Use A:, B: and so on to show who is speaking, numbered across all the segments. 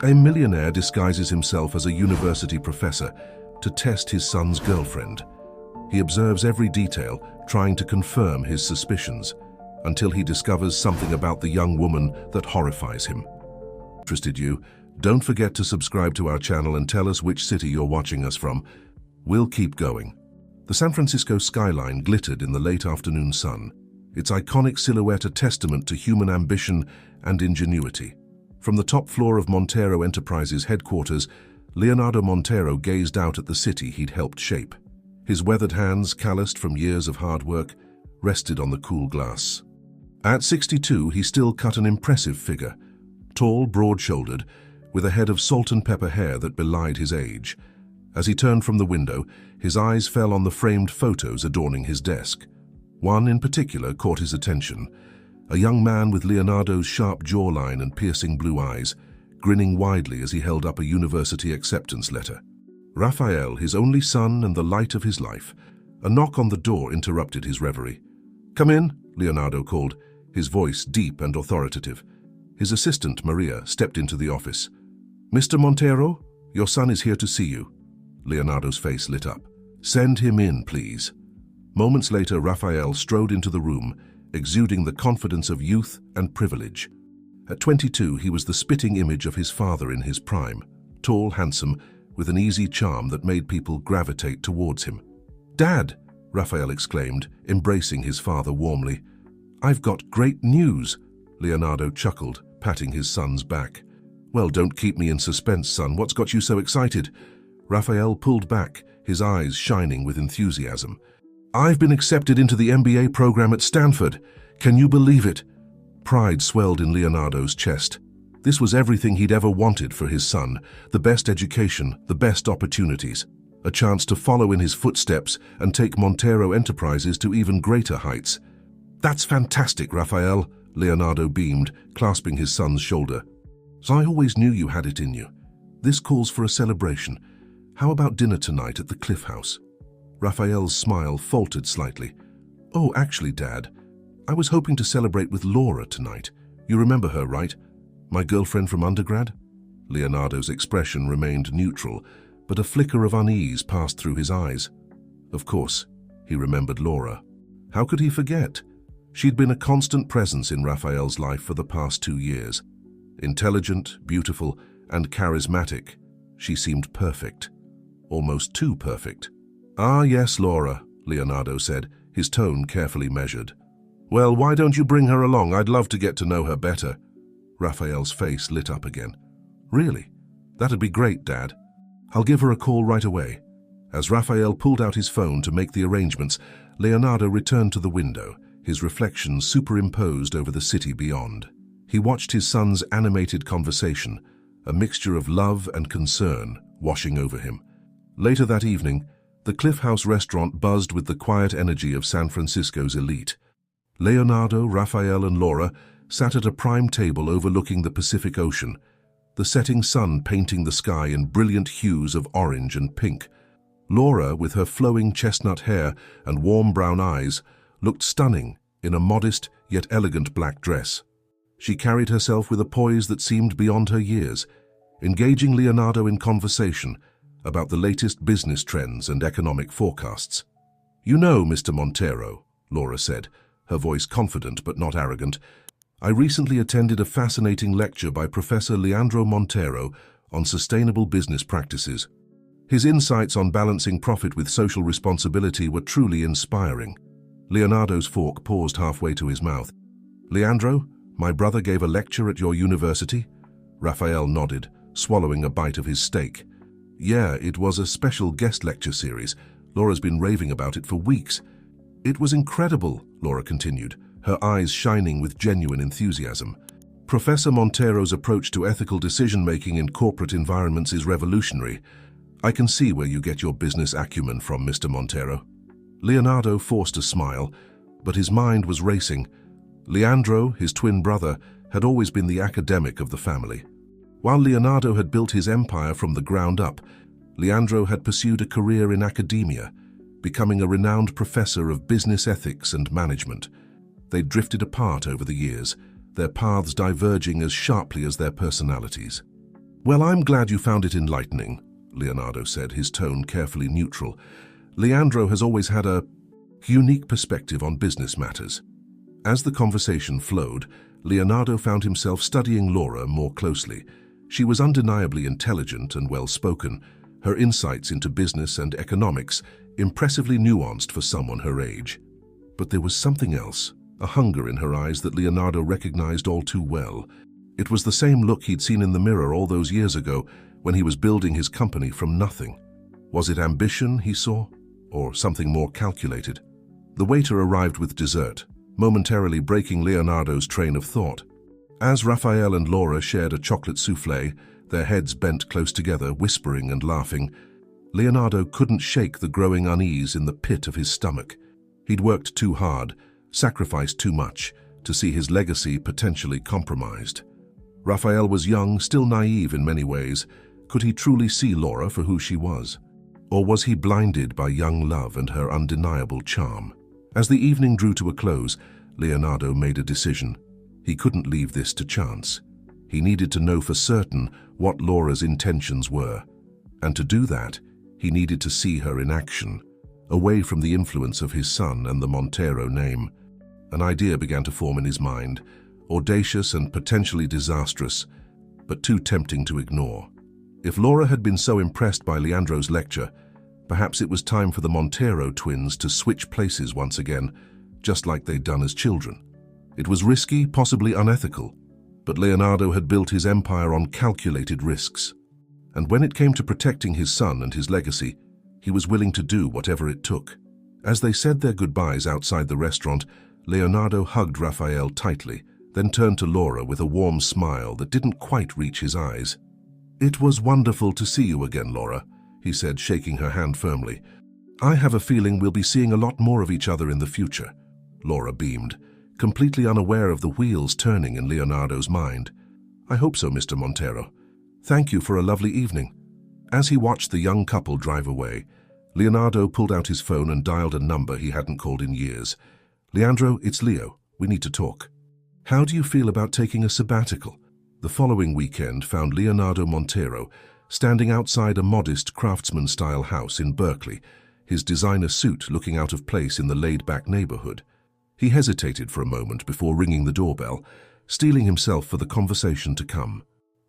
A: A millionaire disguises himself as a university professor to test his son's girlfriend. He observes every detail, trying to confirm his suspicions, until he discovers something about the young woman that horrifies him. Interested you? Don't forget to subscribe to our channel and tell us which city you're watching us from. We'll keep going. The San Francisco skyline glittered in the late afternoon sun, its iconic silhouette a testament to human ambition and ingenuity. From the top floor of Montero Enterprises headquarters, Leonardo Montero gazed out at the city he'd helped shape. His weathered hands, calloused from years of hard work, rested on the cool glass. At 62, he still cut an impressive figure, tall, broad-shouldered, with a head of salt and pepper hair that belied his age. As he turned from the window, his eyes fell on the framed photos adorning his desk. One in particular caught his attention, a young man with Leonardo's sharp jawline and piercing blue eyes, grinning widely as he held up a university acceptance letter. Raphael, his only son and the light of his life. A knock on the door interrupted his reverie. "Come in," Leonardo called, his voice deep and authoritative. His assistant, Maria, stepped into the office. "Mr. Montero, your son is here to see you." Leonardo's face lit up. "Send him in, please." Moments later, Raphael strode into the room, exuding the confidence of youth and privilege. At 22, he was the spitting image of his father in his prime, tall, handsome, with an easy charm that made people gravitate towards him. "Dad!" Raphael exclaimed, embracing his father warmly. "I've got great news," Leonardo chuckled, patting his son's back. "Well, don't keep me in suspense, son. What's got you so excited?" Raphael pulled back, his eyes shining with enthusiasm. "I've been accepted into the MBA program at Stanford. Can you believe it?" Pride swelled in Leonardo's chest. This was everything he'd ever wanted for his son, the best education, the best opportunities, a chance to follow in his footsteps and take Montero Enterprises to even greater heights. "That's fantastic, Raphael," Leonardo beamed, clasping his son's shoulder. "So I always knew you had it in you. This calls for a celebration. How about dinner tonight at the Cliff House?" Raphael's smile faltered slightly. "Oh, actually, Dad, I was hoping to celebrate with Laura tonight. You remember her, right? My girlfriend from undergrad?" Leonardo's expression remained neutral, but a flicker of unease passed through his eyes. Of course, he remembered Laura. How could he forget? She'd been a constant presence in Raphael's life for the past 2 years. Intelligent, beautiful, and charismatic, she seemed perfect. Almost too perfect. "Ah, yes, Laura," Leonardo said, his tone carefully measured. "Well, why don't you bring her along? I'd love to get to know her better." Raphael's face lit up again. "Really? That'd be great, Dad. I'll give her a call right away." As Raphael pulled out his phone to make the arrangements, Leonardo returned to the window, his reflection superimposed over the city beyond. He watched his son's animated conversation, a mixture of love and concern washing over him. Later that evening, the Cliff House restaurant buzzed with the quiet energy of San Francisco's elite. Leonardo, Raphael, and Laura sat at a prime table overlooking the Pacific Ocean, the setting sun painting the sky in brilliant hues of orange and pink. Laura, with her flowing chestnut hair and warm brown eyes, looked stunning in a modest yet elegant black dress. She carried herself with a poise that seemed beyond her years, engaging Leonardo in conversation about the latest business trends and economic forecasts. "You know, Mr. Montero," Laura said, her voice confident but not arrogant, "I recently attended a fascinating lecture by Professor Leandro Montero on sustainable business practices. His insights on balancing profit with social responsibility were truly inspiring." Leonardo's fork paused halfway to his mouth. "Leandro, my brother gave a lecture at your university?" Raphael nodded, swallowing a bite of his steak. "Yeah, it was a special guest lecture series. Laura's been raving about it for weeks." "It was incredible," Laura continued, her eyes shining with genuine enthusiasm. "Professor Montero's approach to ethical decision-making in corporate environments is revolutionary. I can see where you get your business acumen from, Mr. Montero." Leonardo forced a smile, but his mind was racing. Leandro, his twin brother, had always been the academic of the family. While Leonardo had built his empire from the ground up, Leandro had pursued a career in academia, becoming a renowned professor of business ethics and management. They drifted apart over the years, their paths diverging as sharply as their personalities. Well, I'm glad you found it enlightening, Leonardo said, his tone carefully neutral. Leandro has always had a unique perspective on business matters. As the conversation flowed, Leonardo found himself studying Laura more closely. She was undeniably intelligent and well-spoken, her insights into business and economics impressively nuanced for someone her age. But there was something else, a hunger in her eyes that Leonardo recognized all too well. It was the same look he'd seen in the mirror all those years ago when he was building his company from nothing. Was it ambition he saw, or something more calculated? The waiter arrived with dessert, momentarily breaking Leonardo's train of thought. As Raphael and Laura shared a chocolate soufflé, their heads bent close together, whispering and laughing, Leonardo couldn't shake the growing unease in the pit of his stomach. He'd worked too hard, sacrificed too much, to see his legacy potentially compromised. Raphael was young, still naive in many ways. Could he truly see Laura for who she was? Or was he blinded by young love and her undeniable charm? As the evening drew to a close, Leonardo made a decision. He couldn't leave this to chance. He needed to know for certain what Laura's intentions were. And to do that, he needed to see her in action, away from the influence of his son and the Montero name. An idea began to form in his mind, audacious and potentially disastrous, but too tempting to ignore. If Laura had been so impressed by Leandro's lecture, perhaps it was time for the Montero twins to switch places once again, just like they'd done as children. It was risky, possibly unethical, but Leonardo had built his empire on calculated risks. And when it came to protecting his son and his legacy, he was willing to do whatever it took. As they said their goodbyes outside the restaurant, Leonardo hugged Raphael tightly, then turned to Laura with a warm smile that didn't quite reach his eyes. "It was wonderful to see you again, Laura," he said, shaking her hand firmly. "I have a feeling we'll be seeing a lot more of each other in the future." Laura beamed, completely unaware of the wheels turning in Leonardo's mind. "I hope so, Mr. Montero. Thank you for a lovely evening." As he watched the young couple drive away, Leonardo pulled out his phone and dialed a number he hadn't called in years. "Leandro, it's Leo. We need to talk." "How do you feel about taking a sabbatical?" The following weekend found Leonardo Montero standing outside a modest craftsman-style house in Berkeley, his designer suit looking out of place in the laid-back neighborhood. He hesitated for a moment before ringing the doorbell, steeling himself for the conversation to come.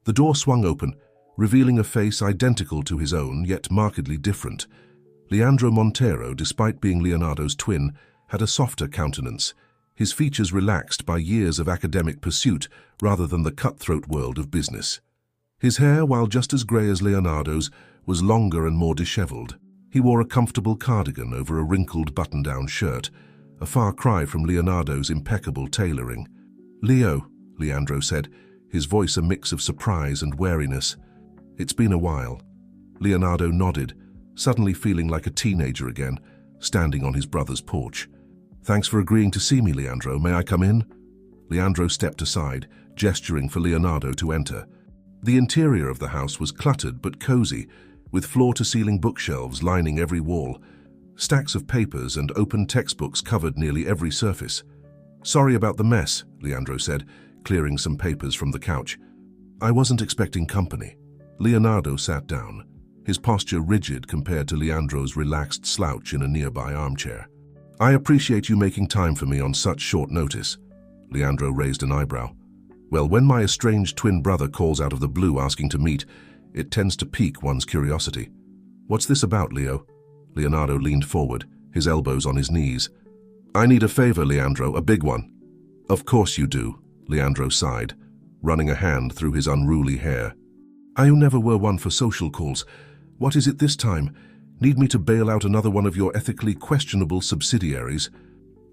A: The door swung open, revealing a face identical to his own, yet markedly different. Leandro Montero, despite being Leonardo's twin, had a softer countenance, his features relaxed by years of academic pursuit rather than the cutthroat world of business. His hair, while just as grey as Leonardo's, was longer and more disheveled. He wore a comfortable cardigan over a wrinkled button-down shirt, a far cry from Leonardo's impeccable tailoring. "Leo," Leandro said, his voice a mix of surprise and wariness. "It's been a while." Leonardo nodded, suddenly feeling like a teenager again, standing on his brother's porch. "Thanks for agreeing to see me, Leandro. May I come in?" Leandro stepped aside, gesturing for Leonardo to enter. The interior of the house was cluttered but cozy, with floor-to-ceiling bookshelves lining every wall. Stacks of papers and open textbooks covered nearly every surface. "Sorry about the mess," Leandro said, clearing some papers from the couch. "I wasn't expecting company." Leonardo sat down, his posture rigid compared to Leandro's relaxed slouch in a nearby armchair. "I appreciate you making time for me on such short notice." Leandro raised an eyebrow. "Well, when my estranged twin brother calls out of the blue asking to meet, it tends to pique one's curiosity." "What's this about, Leo?" Leonardo leaned forward, his elbows on his knees. "I need a favor, Leandro, a big one." "Of course you do," Leandro sighed, running a hand through his unruly hair. "I never were one for social calls. What is it this time? Need me to bail out another one of your ethically questionable subsidiaries?"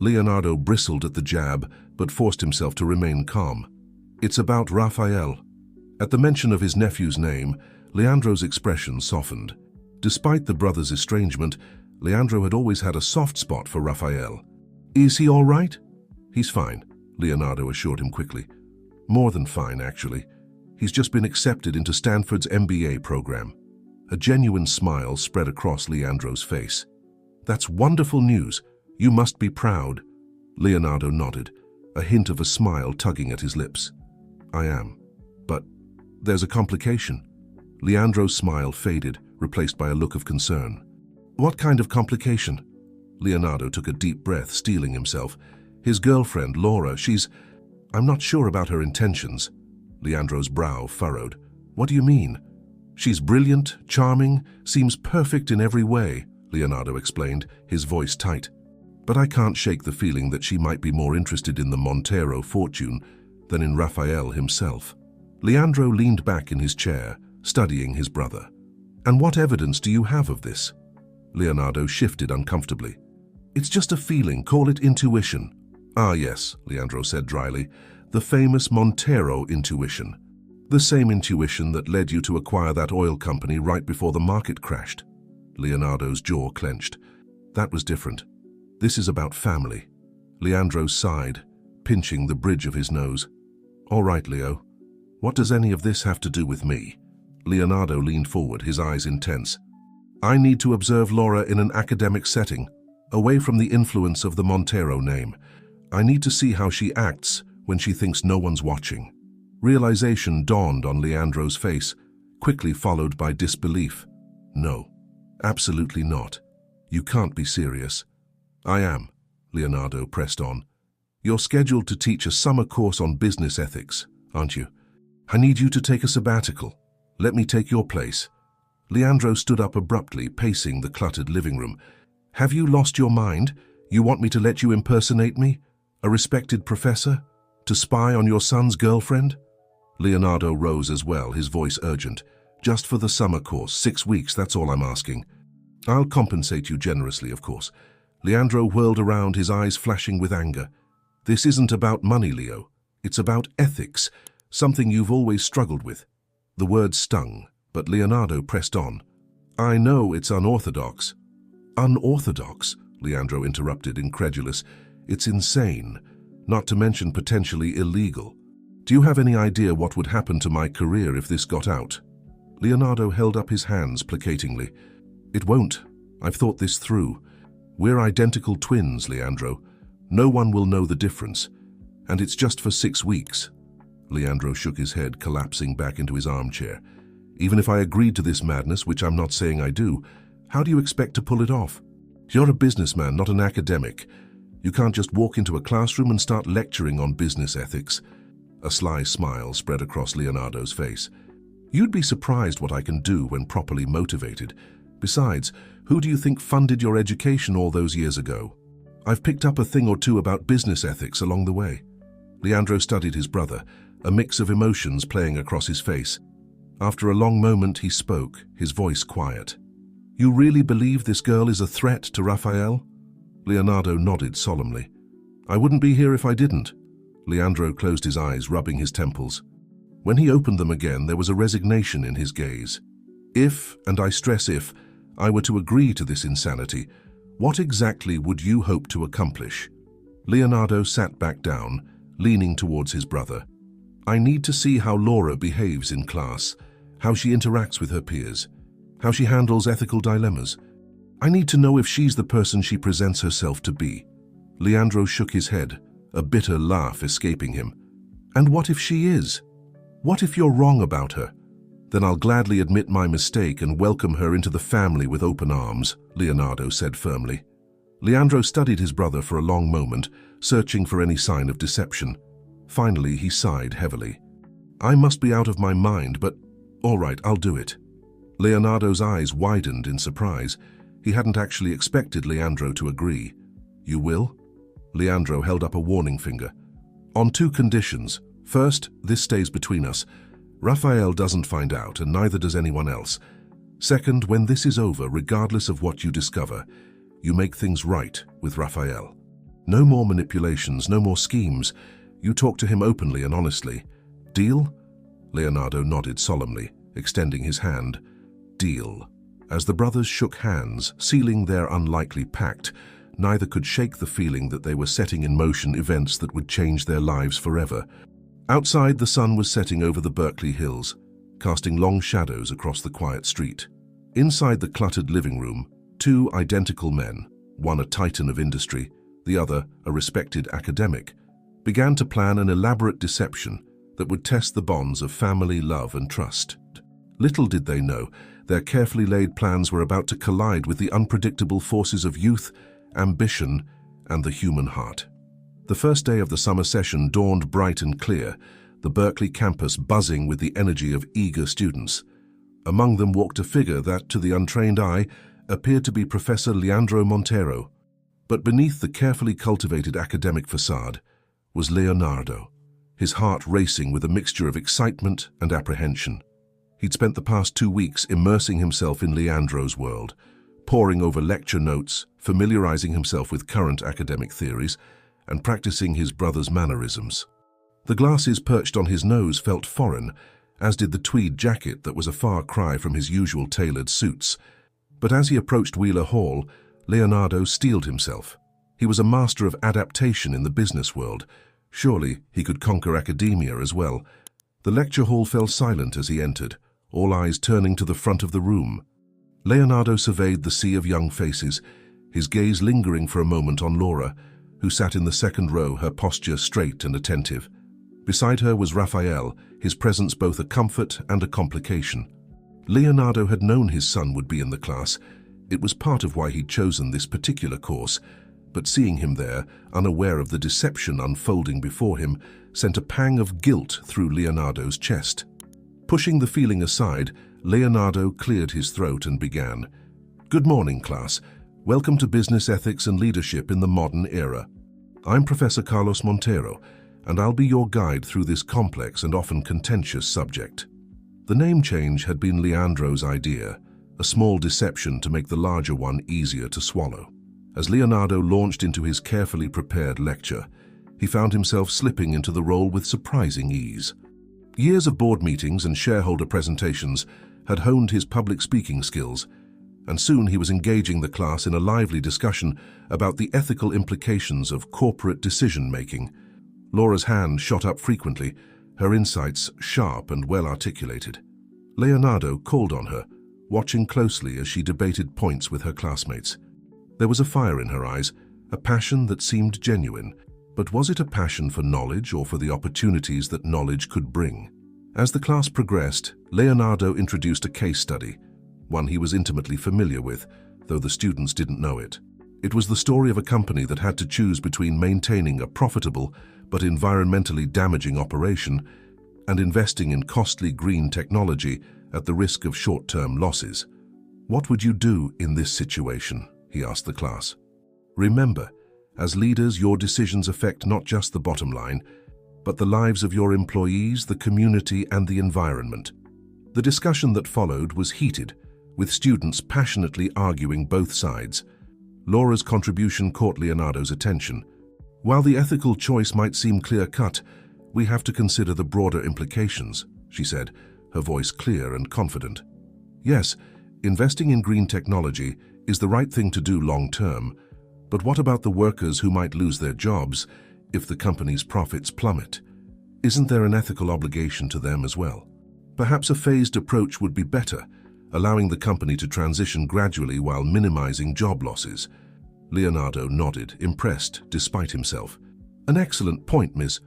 A: Leonardo bristled at the jab, but forced himself to remain calm. "It's about Raphael." At the mention of his nephew's name, Leandro's expression softened. Despite the brothers' estrangement, Leandro had always had a soft spot for Raphael. "Is he all right?" "He's fine," Leonardo assured him quickly. "More than fine, actually. He's just been accepted into Stanford's MBA program." A genuine smile spread across Leandro's face. "That's wonderful news. You must be proud." Leonardo nodded, a hint of a smile tugging at his lips. "I am. But there's a complication." Leandro's smile faded, replaced by a look of concern. What kind of complication? Leonardo took a deep breath, steeling himself. His girlfriend, Laura, I'm not sure about her intentions. Leandro's brow furrowed. What do you mean? She's brilliant, charming, seems perfect in every way, Leonardo explained, his voice tight. But I can't shake the feeling that she might be more interested in the Montero fortune than in Raphael himself. Leandro leaned back in his chair, studying his brother. And what evidence do you have of this? Leonardo shifted uncomfortably. It's just a feeling, call it intuition. Ah yes, Leandro said dryly, the famous Montero intuition. The same intuition that led you to acquire that oil company right before the market crashed. Leonardo's jaw clenched. That was different. This is about family. Leandro sighed, pinching the bridge of his nose. All right, Leo. What does any of this have to do with me? Leonardo leaned forward, his eyes intense. I need to observe Laura in an academic setting, away from the influence of the Montero name. I need to see how she acts when she thinks no one's watching. Realization dawned on Leandro's face, quickly followed by disbelief. No, absolutely not. You can't be serious. I am, Leonardo pressed on. You're scheduled to teach a summer course on business ethics, aren't you? I need you to take a sabbatical. Let me take your place. Leandro stood up abruptly, pacing the cluttered living room. Have you lost your mind? You want me to let you impersonate me? A respected professor? To spy on your son's girlfriend? Leonardo rose as well, his voice urgent. Just for the summer course, 6 weeks, that's all I'm asking. I'll compensate you generously, of course. Leandro whirled around, his eyes flashing with anger. This isn't about money, Leo. It's about ethics, something you've always struggled with. The word stung, but Leonardo pressed on. I know it's unorthodox. Unorthodox? Leandro interrupted, incredulous. It's insane, not to mention potentially illegal. Do you have any idea what would happen to my career if this got out? Leonardo held up his hands placatingly. It won't. I've thought this through. We're identical twins, Leandro. No one will know the difference. And it's just for 6 weeks. Leandro shook his head, collapsing back into his armchair. Even if I agreed to this madness, which I'm not saying I do, how do you expect to pull it off? You're a businessman, not an academic. You can't just walk into a classroom and start lecturing on business ethics. A sly smile spread across Leonardo's face. You'd be surprised what I can do when properly motivated. Besides, who do you think funded your education all those years ago? I've picked up a thing or two about business ethics along the way. Leandro studied his brother, a mix of emotions playing across his face. After a long moment, he spoke, his voice quiet. You really believe this girl is a threat to Raphael? Leonardo nodded solemnly. I wouldn't be here if I didn't. Leandro closed his eyes, rubbing his temples. When he opened them again, there was a resignation in his gaze. If, and I stress if, I were to agree to this insanity, what exactly would you hope to accomplish? Leonardo sat back down, leaning towards his brother. I need to see how Laura behaves in class, how she interacts with her peers, how she handles ethical dilemmas. I need to know if she's the person she presents herself to be. Leandro shook his head, a bitter laugh escaping him. And what if she is? What if you're wrong about her? Then I'll gladly admit my mistake and welcome her into the family with open arms, Leonardo said firmly. Leandro studied his brother for a long moment, searching for any sign of deception. Finally, he sighed heavily. I must be out of my mind, but all right, I'll do it. Leonardo's eyes widened in surprise. He hadn't actually expected Leandro to agree. You will? Leandro held up a warning finger. On 2 conditions. First, this stays between us. Raphael doesn't find out, and neither does anyone else. Second, when this is over, regardless of what you discover, you make things right with Raphael. No more manipulations, no more schemes. You talk to him openly and honestly. Deal? Leonardo nodded solemnly, extending his hand. Deal. As the brothers shook hands, sealing their unlikely pact, neither could shake the feeling that they were setting in motion events that would change their lives forever. Outside, the sun was setting over the Berkeley hills, casting long shadows across the quiet street. Inside the cluttered living room, 2 identical men, one a titan of industry, the other a respected academic, began to plan an elaborate deception that would test the bonds of family, love, and trust. Little did they know, their carefully laid plans were about to collide with the unpredictable forces of youth, ambition, and the human heart. The first day of the summer session dawned bright and clear, the Berkeley campus buzzing with the energy of eager students. Among them walked a figure that, to the untrained eye, appeared to be Professor Leandro Montero. But beneath the carefully cultivated academic facade was Leonardo, his heart racing with a mixture of excitement and apprehension. He'd spent the past 2 weeks immersing himself in Leandro's world, poring over lecture notes, familiarizing himself with current academic theories, and practicing his brother's mannerisms. The glasses perched on his nose felt foreign, as did the tweed jacket that was a far cry from his usual tailored suits. But as he approached Wheeler Hall, Leonardo steeled himself. He was a master of adaptation in the business world. Surely he could conquer academia as well. The lecture hall fell silent as he entered, all eyes turning to the front of the room. Leonardo surveyed the sea of young faces, his gaze lingering for a moment on Laura, who sat in the second row, her posture straight and attentive. Beside her was Raphael, his presence both a comfort and a complication. Leonardo had known his son would be in the class. It was part of why he'd chosen this particular course, but seeing him there, unaware of the deception unfolding before him, sent a pang of guilt through Leonardo's chest. Pushing the feeling aside, Leonardo cleared his throat and began. "Good morning, class. Welcome to Business Ethics and Leadership in the Modern Era. I'm Professor Carlos Montero, and I'll be your guide through this complex and often contentious subject." The name change had been Leandro's idea, a small deception to make the larger one easier to swallow. As Leonardo launched into his carefully prepared lecture, he found himself slipping into the role with surprising ease. Years of board meetings and shareholder presentations had honed his public speaking skills, and soon he was engaging the class in a lively discussion about the ethical implications of corporate decision-making. Laura's hand shot up frequently, her insights sharp and well-articulated. Leonardo called on her, watching closely as she debated points with her classmates. There was a fire in her eyes, a passion that seemed genuine, but was it a passion for knowledge or for the opportunities that knowledge could bring? As the class progressed, Leonardo introduced a case study, one he was intimately familiar with, though the students didn't know it. It was the story of a company that had to choose between maintaining a profitable but environmentally damaging operation and investing in costly green technology at the risk of short-term losses. "What would you do in this situation?" he asked the class. "Remember, as leaders, your decisions affect not just the bottom line, but the lives of your employees, the community, and the environment." The discussion that followed was heated, with students passionately arguing both sides. Laura's contribution caught Leonardo's attention. "While the ethical choice might seem clear-cut, we have to consider the broader implications," she said, her voice clear and confident. "Yes, investing in green technology is the right thing to do long-term, but what about the workers who might lose their jobs if the company's profits plummet? Isn't there an ethical obligation to them as well? Perhaps a phased approach would be better, allowing the company to transition gradually while minimizing job losses." Leonardo nodded, impressed despite himself. "An excellent point, Ms.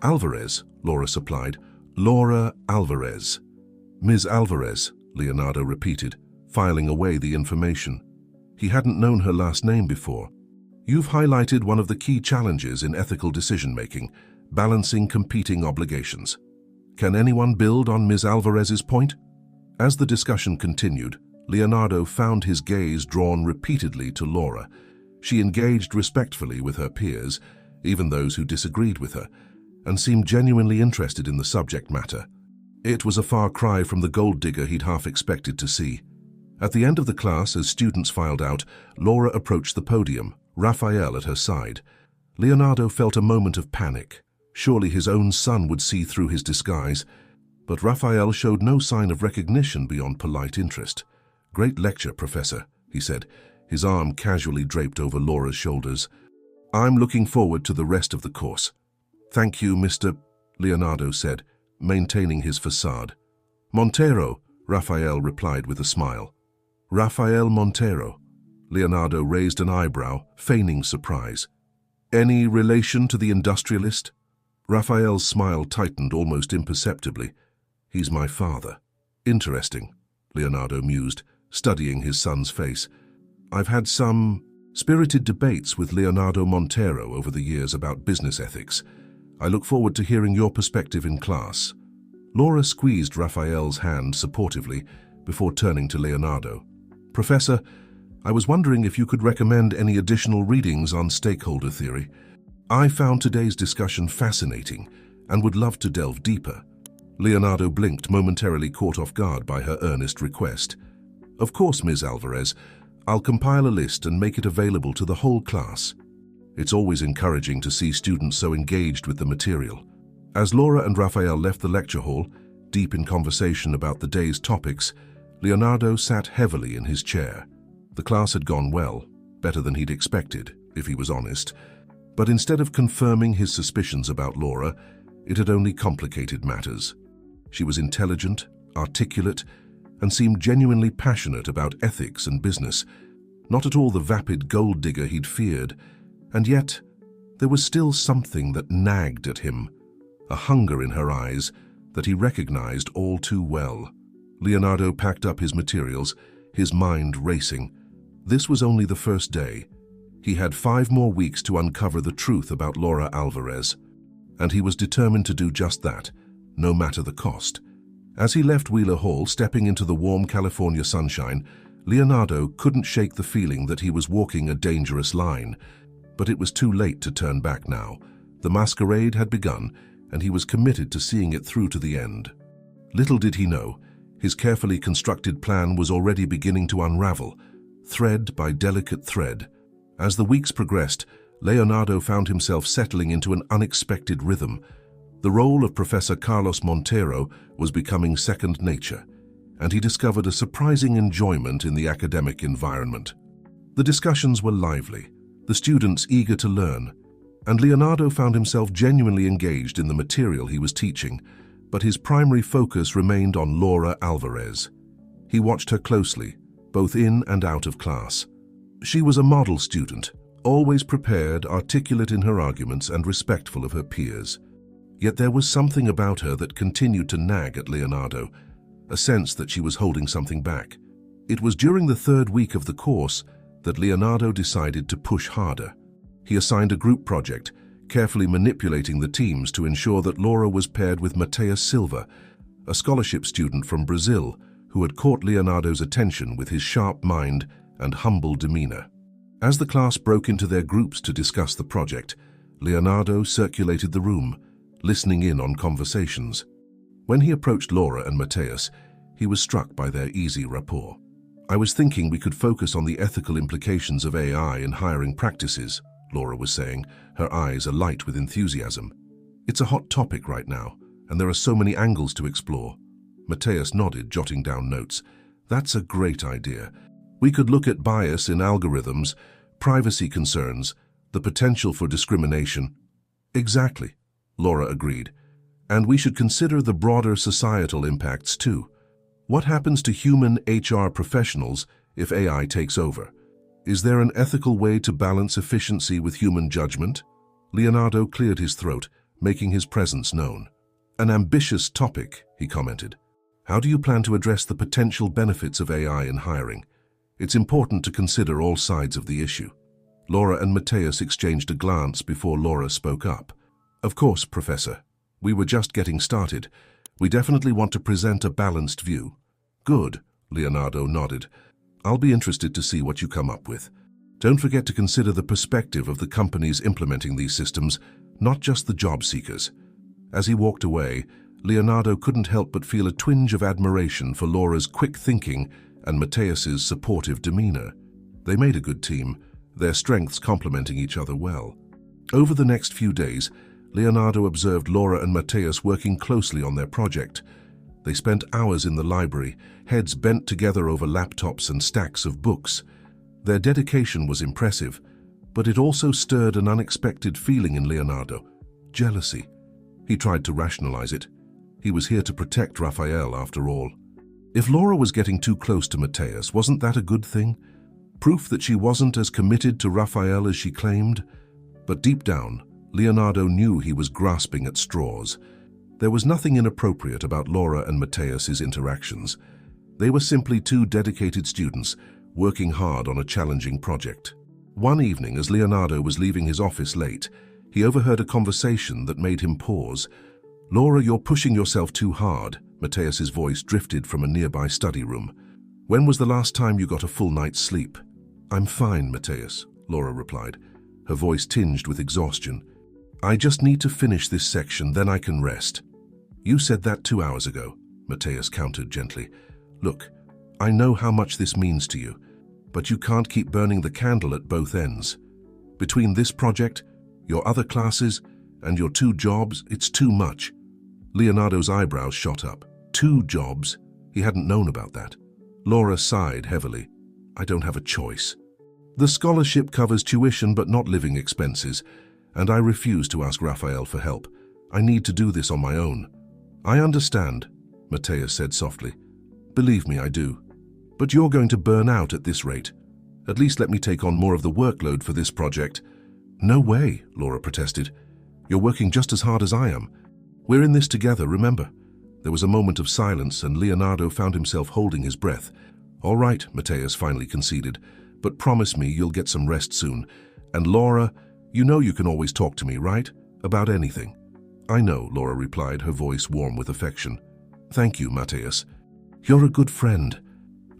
A: Alvarez," Laura supplied. "Laura Alvarez." "Ms. Alvarez," Leonardo repeated, filing away the information. He hadn't known her last name before. "You've highlighted one of the key challenges in ethical decision-making, balancing competing obligations. Can anyone build on Ms. Alvarez's point?" As the discussion continued, Leonardo found his gaze drawn repeatedly to Laura. She engaged respectfully with her peers, even those who disagreed with her, and seemed genuinely interested in the subject matter. It was a far cry from the gold digger he'd half expected to see. At the end of the class, as students filed out, Laura approached the podium, Raphael at her side. Leonardo felt a moment of panic. Surely his own son would see through his disguise. But Raphael showed no sign of recognition beyond polite interest. "Great lecture, Professor," he said, his arm casually draped over Laura's shoulders. "I'm looking forward to the rest of the course." "Thank you, Mr. Leonardo said, maintaining his facade. "Montero," Raphael replied with a smile. "Raphael Montero." Leonardo raised an eyebrow, feigning surprise. "Any relation to the industrialist?" Raphael's smile tightened almost imperceptibly. "He's my father." Interesting, Leonardo mused, studying his son's face. I've had some spirited debates with Leonardo Montero over the years about business ethics. I look forward to hearing your perspective in class. Laura squeezed Raphael's hand supportively before turning to Leonardo. Professor, I was wondering if you could recommend any additional readings on stakeholder theory. I found today's discussion fascinating and would love to delve deeper. Leonardo blinked, momentarily caught off guard by her earnest request. Of course, Ms. Alvarez. I'll compile a list and make it available to the whole class. It's always encouraging to see students so engaged with the material. As Laura and Raphael left the lecture hall, deep in conversation about the day's topics, Leonardo sat heavily in his chair. The class had gone well, better than he'd expected, if he was honest. But instead of confirming his suspicions about Laura, it had only complicated matters. She was intelligent, articulate, and seemed genuinely passionate about ethics and business, not at all the vapid gold digger he'd feared, and yet there was still something that nagged at him, a hunger in her eyes that he recognized all too well. Leonardo packed up his materials, his mind racing. This was only the first day. He had 5 more weeks to uncover the truth about Laura Alvarez, and he was determined to do just that, no matter the cost. As he left Wheeler Hall, stepping into the warm California sunshine, Leonardo couldn't shake the feeling that he was walking a dangerous line. But it was too late to turn back now. The masquerade had begun, and he was committed to seeing it through to the end. Little did he know, his carefully constructed plan was already beginning to unravel, thread by delicate thread. As the weeks progressed, Leonardo found himself settling into an unexpected rhythm. The role of Professor Carlos Montero was becoming second nature, and he discovered a surprising enjoyment in the academic environment. The discussions were lively, the students eager to learn, and Leonardo found himself genuinely engaged in the material he was teaching, but his primary focus remained on Laura Alvarez. He watched her closely, both in and out of class. She was a model student, always prepared, articulate in her arguments, and respectful of her peers. Yet there was something about her that continued to nag at Leonardo, a sense that she was holding something back. It was during the 3rd week of the course that Leonardo decided to push harder. He assigned a group project, carefully manipulating the teams to ensure that Laura was paired with Mateus Silva, a scholarship student from Brazil who had caught Leonardo's attention with his sharp mind and humble demeanor. As the class broke into their groups to discuss the project, Leonardo circulated the room, listening in on conversations. When he approached Laura and Mateus, he was struck by their easy rapport. I was thinking we could focus on the ethical implications of AI in hiring practices, Laura was saying, her eyes alight with enthusiasm. It's a hot topic right now, and there are so many angles to explore. Mateus nodded, jotting down notes. That's a great idea. We could look at bias in algorithms, privacy concerns, the potential for discrimination. Exactly, Laura agreed. And we should consider the broader societal impacts too. What happens to human HR professionals if AI takes over? Is there an ethical way to balance efficiency with human judgment? Leonardo cleared his throat, making his presence known. An ambitious topic, he commented. How do you plan to address the potential benefits of AI in hiring? It's important to consider all sides of the issue. Laura and Mateus exchanged a glance before Laura spoke up. Of course, Professor. We were just getting started. We definitely want to present a balanced view. Good, Leonardo nodded. I'll be interested to see what you come up with. Don't forget to consider the perspective of the companies implementing these systems, not just the job seekers. As he walked away, Leonardo couldn't help but feel a twinge of admiration for Laura's quick thinking and Mateus's supportive demeanor. They made a good team, their strengths complementing each other well. Over the next few days, Leonardo observed Laura and Mateus working closely on their project. They spent hours in the library, heads bent together over laptops and stacks of books. Their dedication was impressive, but it also stirred an unexpected feeling in Leonardo: jealousy. He tried to rationalize it. He was here to protect Raphael, after all. If Laura was getting too close to Mateus, wasn't that a good thing? Proof that she wasn't as committed to Raphael as she claimed? But deep down, Leonardo knew he was grasping at straws. There was nothing inappropriate about Laura and Mateus's interactions. They were simply two dedicated students working hard on a challenging project. One evening, as Leonardo was leaving his office late, he overheard a conversation that made him pause. "Laura, you're pushing yourself too hard," Mateus's voice drifted from a nearby study room. "When was the last time you got a full night's sleep?" "I'm fine, Mateus," Laura replied, her voice tinged with exhaustion. "I just need to finish this section, then I can rest." "You said that 2 hours ago," Mateus countered gently. "Look, I know how much this means to you, but you can't keep burning the candle at both ends. Between this project, your other classes, and your 2 jobs, it's too much." Leonardo's eyebrows shot up. 2 jobs? He hadn't known about that. Laura sighed heavily. "I don't have a choice. The scholarship covers tuition but not living expenses, and I refuse to ask Raphael for help. I need to do this on my own." "I understand," Mateus said softly. "Believe me, I do. But you're going to burn out at this rate. At least let me take on more of the workload for this project." "No way," Laura protested. "You're working just as hard as I am. We're in this together, remember?" There was a moment of silence, and Leonardo found himself holding his breath. "All right," Mateus finally conceded, "but promise me you'll get some rest soon. And Laura, you know you can always talk to me, right? About anything." "I know," Laura replied, her voice warm with affection. "Thank you, Mateus. You're a good friend."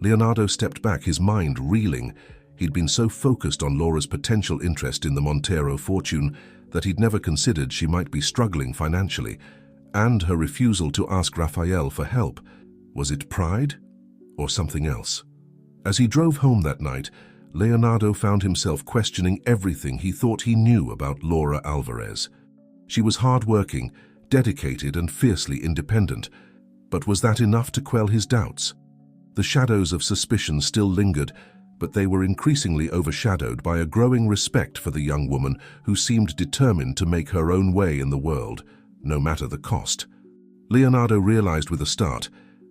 A: Leonardo stepped back, his mind reeling. He'd been so focused on Laura's potential interest in the Montero fortune that he'd never considered she might be struggling financially, and her refusal to ask Raphael for help. Was it pride or something else? As he drove home that night, Leonardo found himself questioning everything he thought he knew about Laura Alvarez. She was hard-working, dedicated, and fiercely independent. But was that enough to quell his doubts? The shadows of suspicion still lingered, but they were increasingly overshadowed by a growing respect for the young woman who seemed determined to make her own way in the world, no matter the cost. Leonardo realized with a start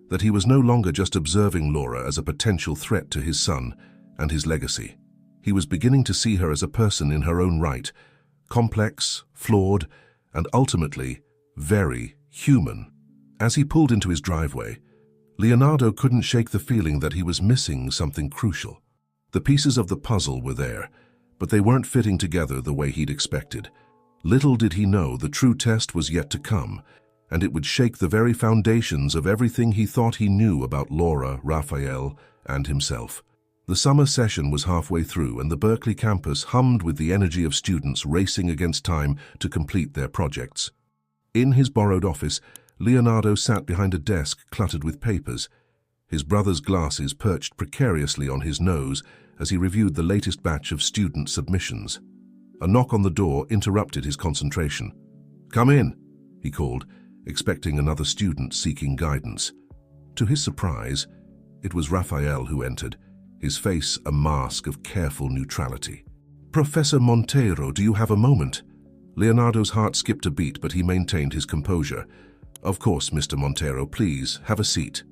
A: that he was no longer just observing Laura as a potential threat to his son and his legacy. He was beginning to see her as a person in her own right, complex, flawed, and ultimately very human. As he pulled into his driveway, Leonardo couldn't shake the feeling that he was missing something crucial. The pieces of the puzzle were there, but they weren't fitting together the way he'd expected. Little did he know the true test was yet to come, and it would shake the very foundations of everything he thought he knew about Laura, Raphael, and himself. The summer session was halfway through, and the Berkeley campus hummed with the energy of students racing against time to complete their projects. In his borrowed office, Leonardo sat behind a desk cluttered with papers. His brother's glasses perched precariously on his nose as he reviewed the latest batch of student submissions. A knock on the door interrupted his concentration. "Come in," he called, expecting another student seeking guidance. To his surprise, it was Raphael who entered, his face a mask of careful neutrality. "Professor Montero, do you have a moment?" Leonardo's heart skipped a beat, but he maintained his composure. "Of course, Mr. Montero, please, have a seat."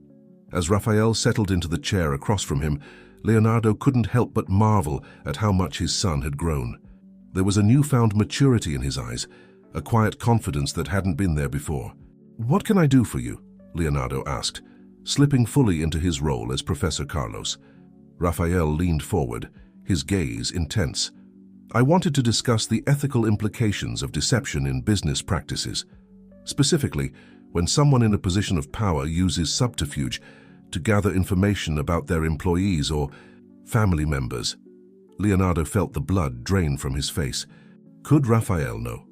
A: As Raphael settled into the chair across from him, Leonardo couldn't help but marvel at how much his son had grown. There was a newfound maturity in his eyes, a quiet confidence that hadn't been there before. "What can I do for you?" Leonardo asked, slipping fully into his role as Professor Carlos. Raphael leaned forward, his gaze intense. "I wanted to discuss the ethical implications of deception in business practices. Specifically, when someone in a position of power uses subterfuge to gather information about their employees or family members." Leonardo felt the blood drain from his face. Could Raphael know?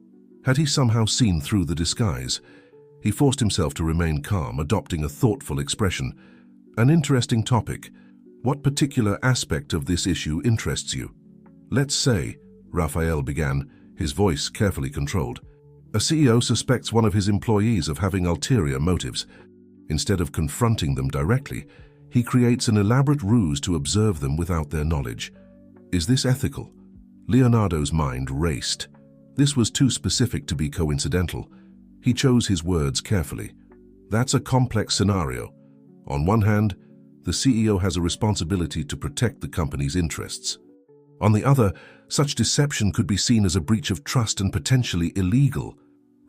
A: Had he somehow seen through the disguise? He forced himself to remain calm, adopting a thoughtful expression. "An interesting topic. What particular aspect of this issue interests you?" "Let's say," Raphael began, his voice carefully controlled, "a CEO suspects one of his employees of having ulterior motives. Instead of confronting them directly, he creates an elaborate ruse to observe them without their knowledge. Is this ethical?" Leonardo's mind raced. This was too specific to be coincidental. He chose his words carefully. "That's a complex scenario. On one hand, the CEO has a responsibility to protect the company's interests. On the other, such deception could be seen as a breach of trust and potentially illegal."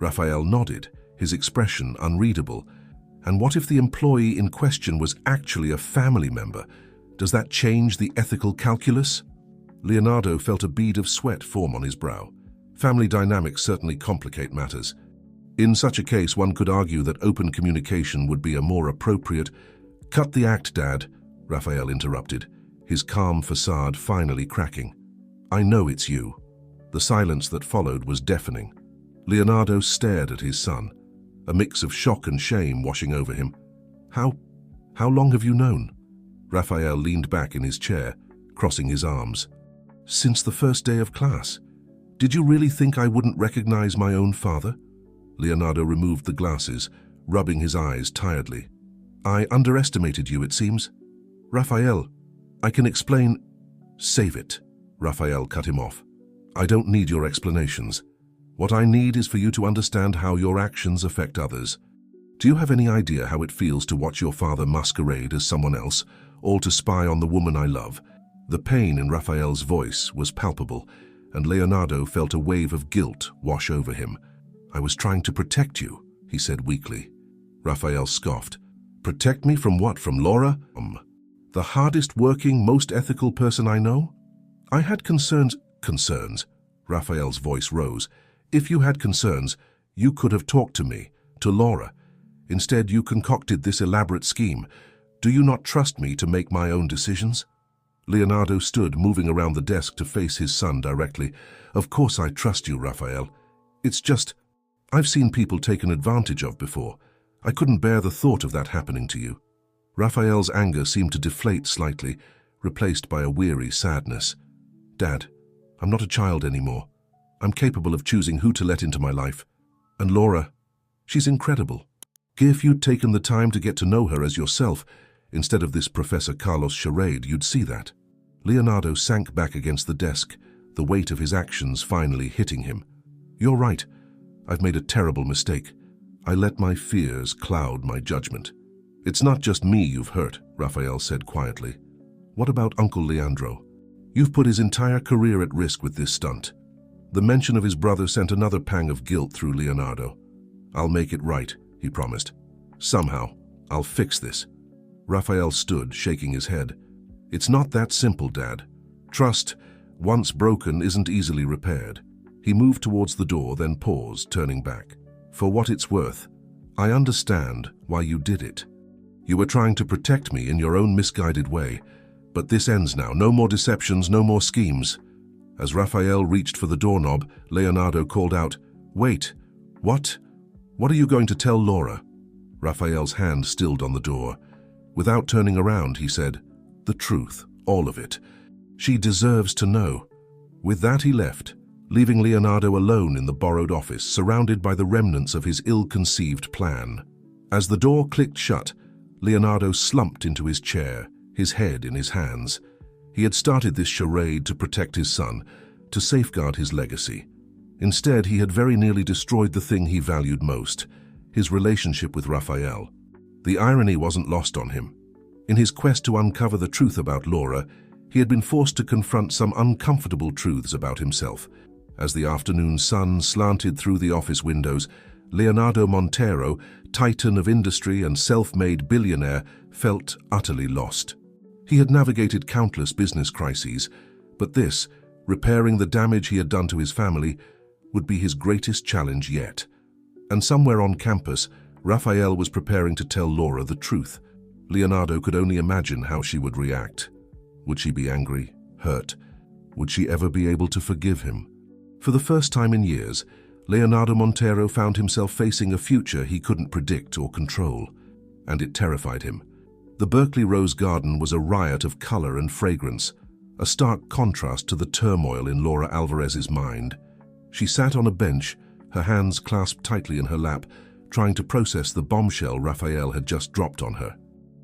A: Raphael nodded, his expression unreadable. And what if the employee in question was actually a family member? Does that change the ethical calculus? Leonardo felt a bead of sweat form on his brow. Family dynamics certainly complicate matters. In such a case, one could argue that open communication would be a more appropriate— "Cut the act, Dad," Raphael interrupted, his calm facade finally cracking. "I know it's you." The silence that followed was deafening. Leonardo stared at his son, a mix of shock and shame washing over him. How long have you known?" Raphael leaned back in his chair, crossing his arms. "Since the first day of class. Did you really think I wouldn't recognize my own father?" Leonardo removed the glasses, rubbing his eyes tiredly. "I underestimated you, it seems." "Raphael, I can explain—" "Save it," Raphael cut him off. "I don't need your explanations. What I need is for you to understand how your actions affect others. Do you have any idea how it feels to watch your father masquerade as someone else, all to spy on the woman I love?" The pain in Raphael's voice was palpable, and Leonardo felt a wave of guilt wash over him. "I was trying to protect you," he said weakly. Raphael scoffed. "Protect me from what? From Laura? The hardest working, most ethical person I know? I had concerns." "Concerns?" Raphael's voice rose. "If you had concerns, you could have talked to me, to Laura. Instead, you concocted this elaborate scheme. Do you not trust me to make my own decisions?" Leonardo stood, moving around the desk to face his son directly. "Of course I trust you, Raphael. It's just, I've seen people taken advantage of before. I couldn't bear the thought of that happening to you." Raphael's anger seemed to deflate slightly, replaced by a weary sadness. "Dad, I'm not a child anymore. I'm capable of choosing who to let into my life. And Laura, she's incredible. If you'd taken the time to get to know her as yourself, instead of this Professor Carlos charade, you'd see that." Leonardo sank back against the desk, the weight of his actions finally hitting him. "You're right. I've made a terrible mistake. I let my fears cloud my judgment." "It's not just me you've hurt," Raphael said quietly. "What about Uncle Leandro? You've put his entire career at risk with this stunt." The mention of his brother sent another pang of guilt through Leonardo. "I'll make it right," he promised. "Somehow, I'll fix this." Raphael stood, shaking his head. "It's not that simple, Dad. Trust, once broken, isn't easily repaired." He moved towards the door, then paused, turning back. "For what it's worth, I understand why you did it. You were trying to protect me in your own misguided way. But this ends now. No more deceptions, no more schemes." As Raphael reached for the doorknob, Leonardo called out, "Wait, what? What are you going to tell Laura?" Raphael's hand stilled on the door. Without turning around, he said, "The truth, all of it. She deserves to know." With that, he left, leaving Leonardo alone in the borrowed office, surrounded by the remnants of his ill-conceived plan. As the door clicked shut, Leonardo slumped into his chair, his head in his hands. He had started this charade to protect his son, to safeguard his legacy. Instead, he had very nearly destroyed the thing he valued most, his relationship with Raphael. The irony wasn't lost on him. In his quest to uncover the truth about Laura, he had been forced to confront some uncomfortable truths about himself. As the afternoon sun slanted through the office windows, Leonardo Montero, titan of industry and self-made billionaire, felt utterly lost. He had navigated countless business crises, but this, repairing the damage he had done to his family, would be his greatest challenge yet. And somewhere on campus, Raphael was preparing to tell Laura the truth. Leonardo could only imagine how she would react. Would she be angry, hurt? Would she ever be able to forgive him? For the first time in years, Leonardo Montero found himself facing a future he couldn't predict or control, and it terrified him. The Berkeley Rose Garden was a riot of color and fragrance, a stark contrast to the turmoil in Laura Alvarez's mind. She sat on a bench, her hands clasped tightly in her lap, trying to process the bombshell Raphael had just dropped on her.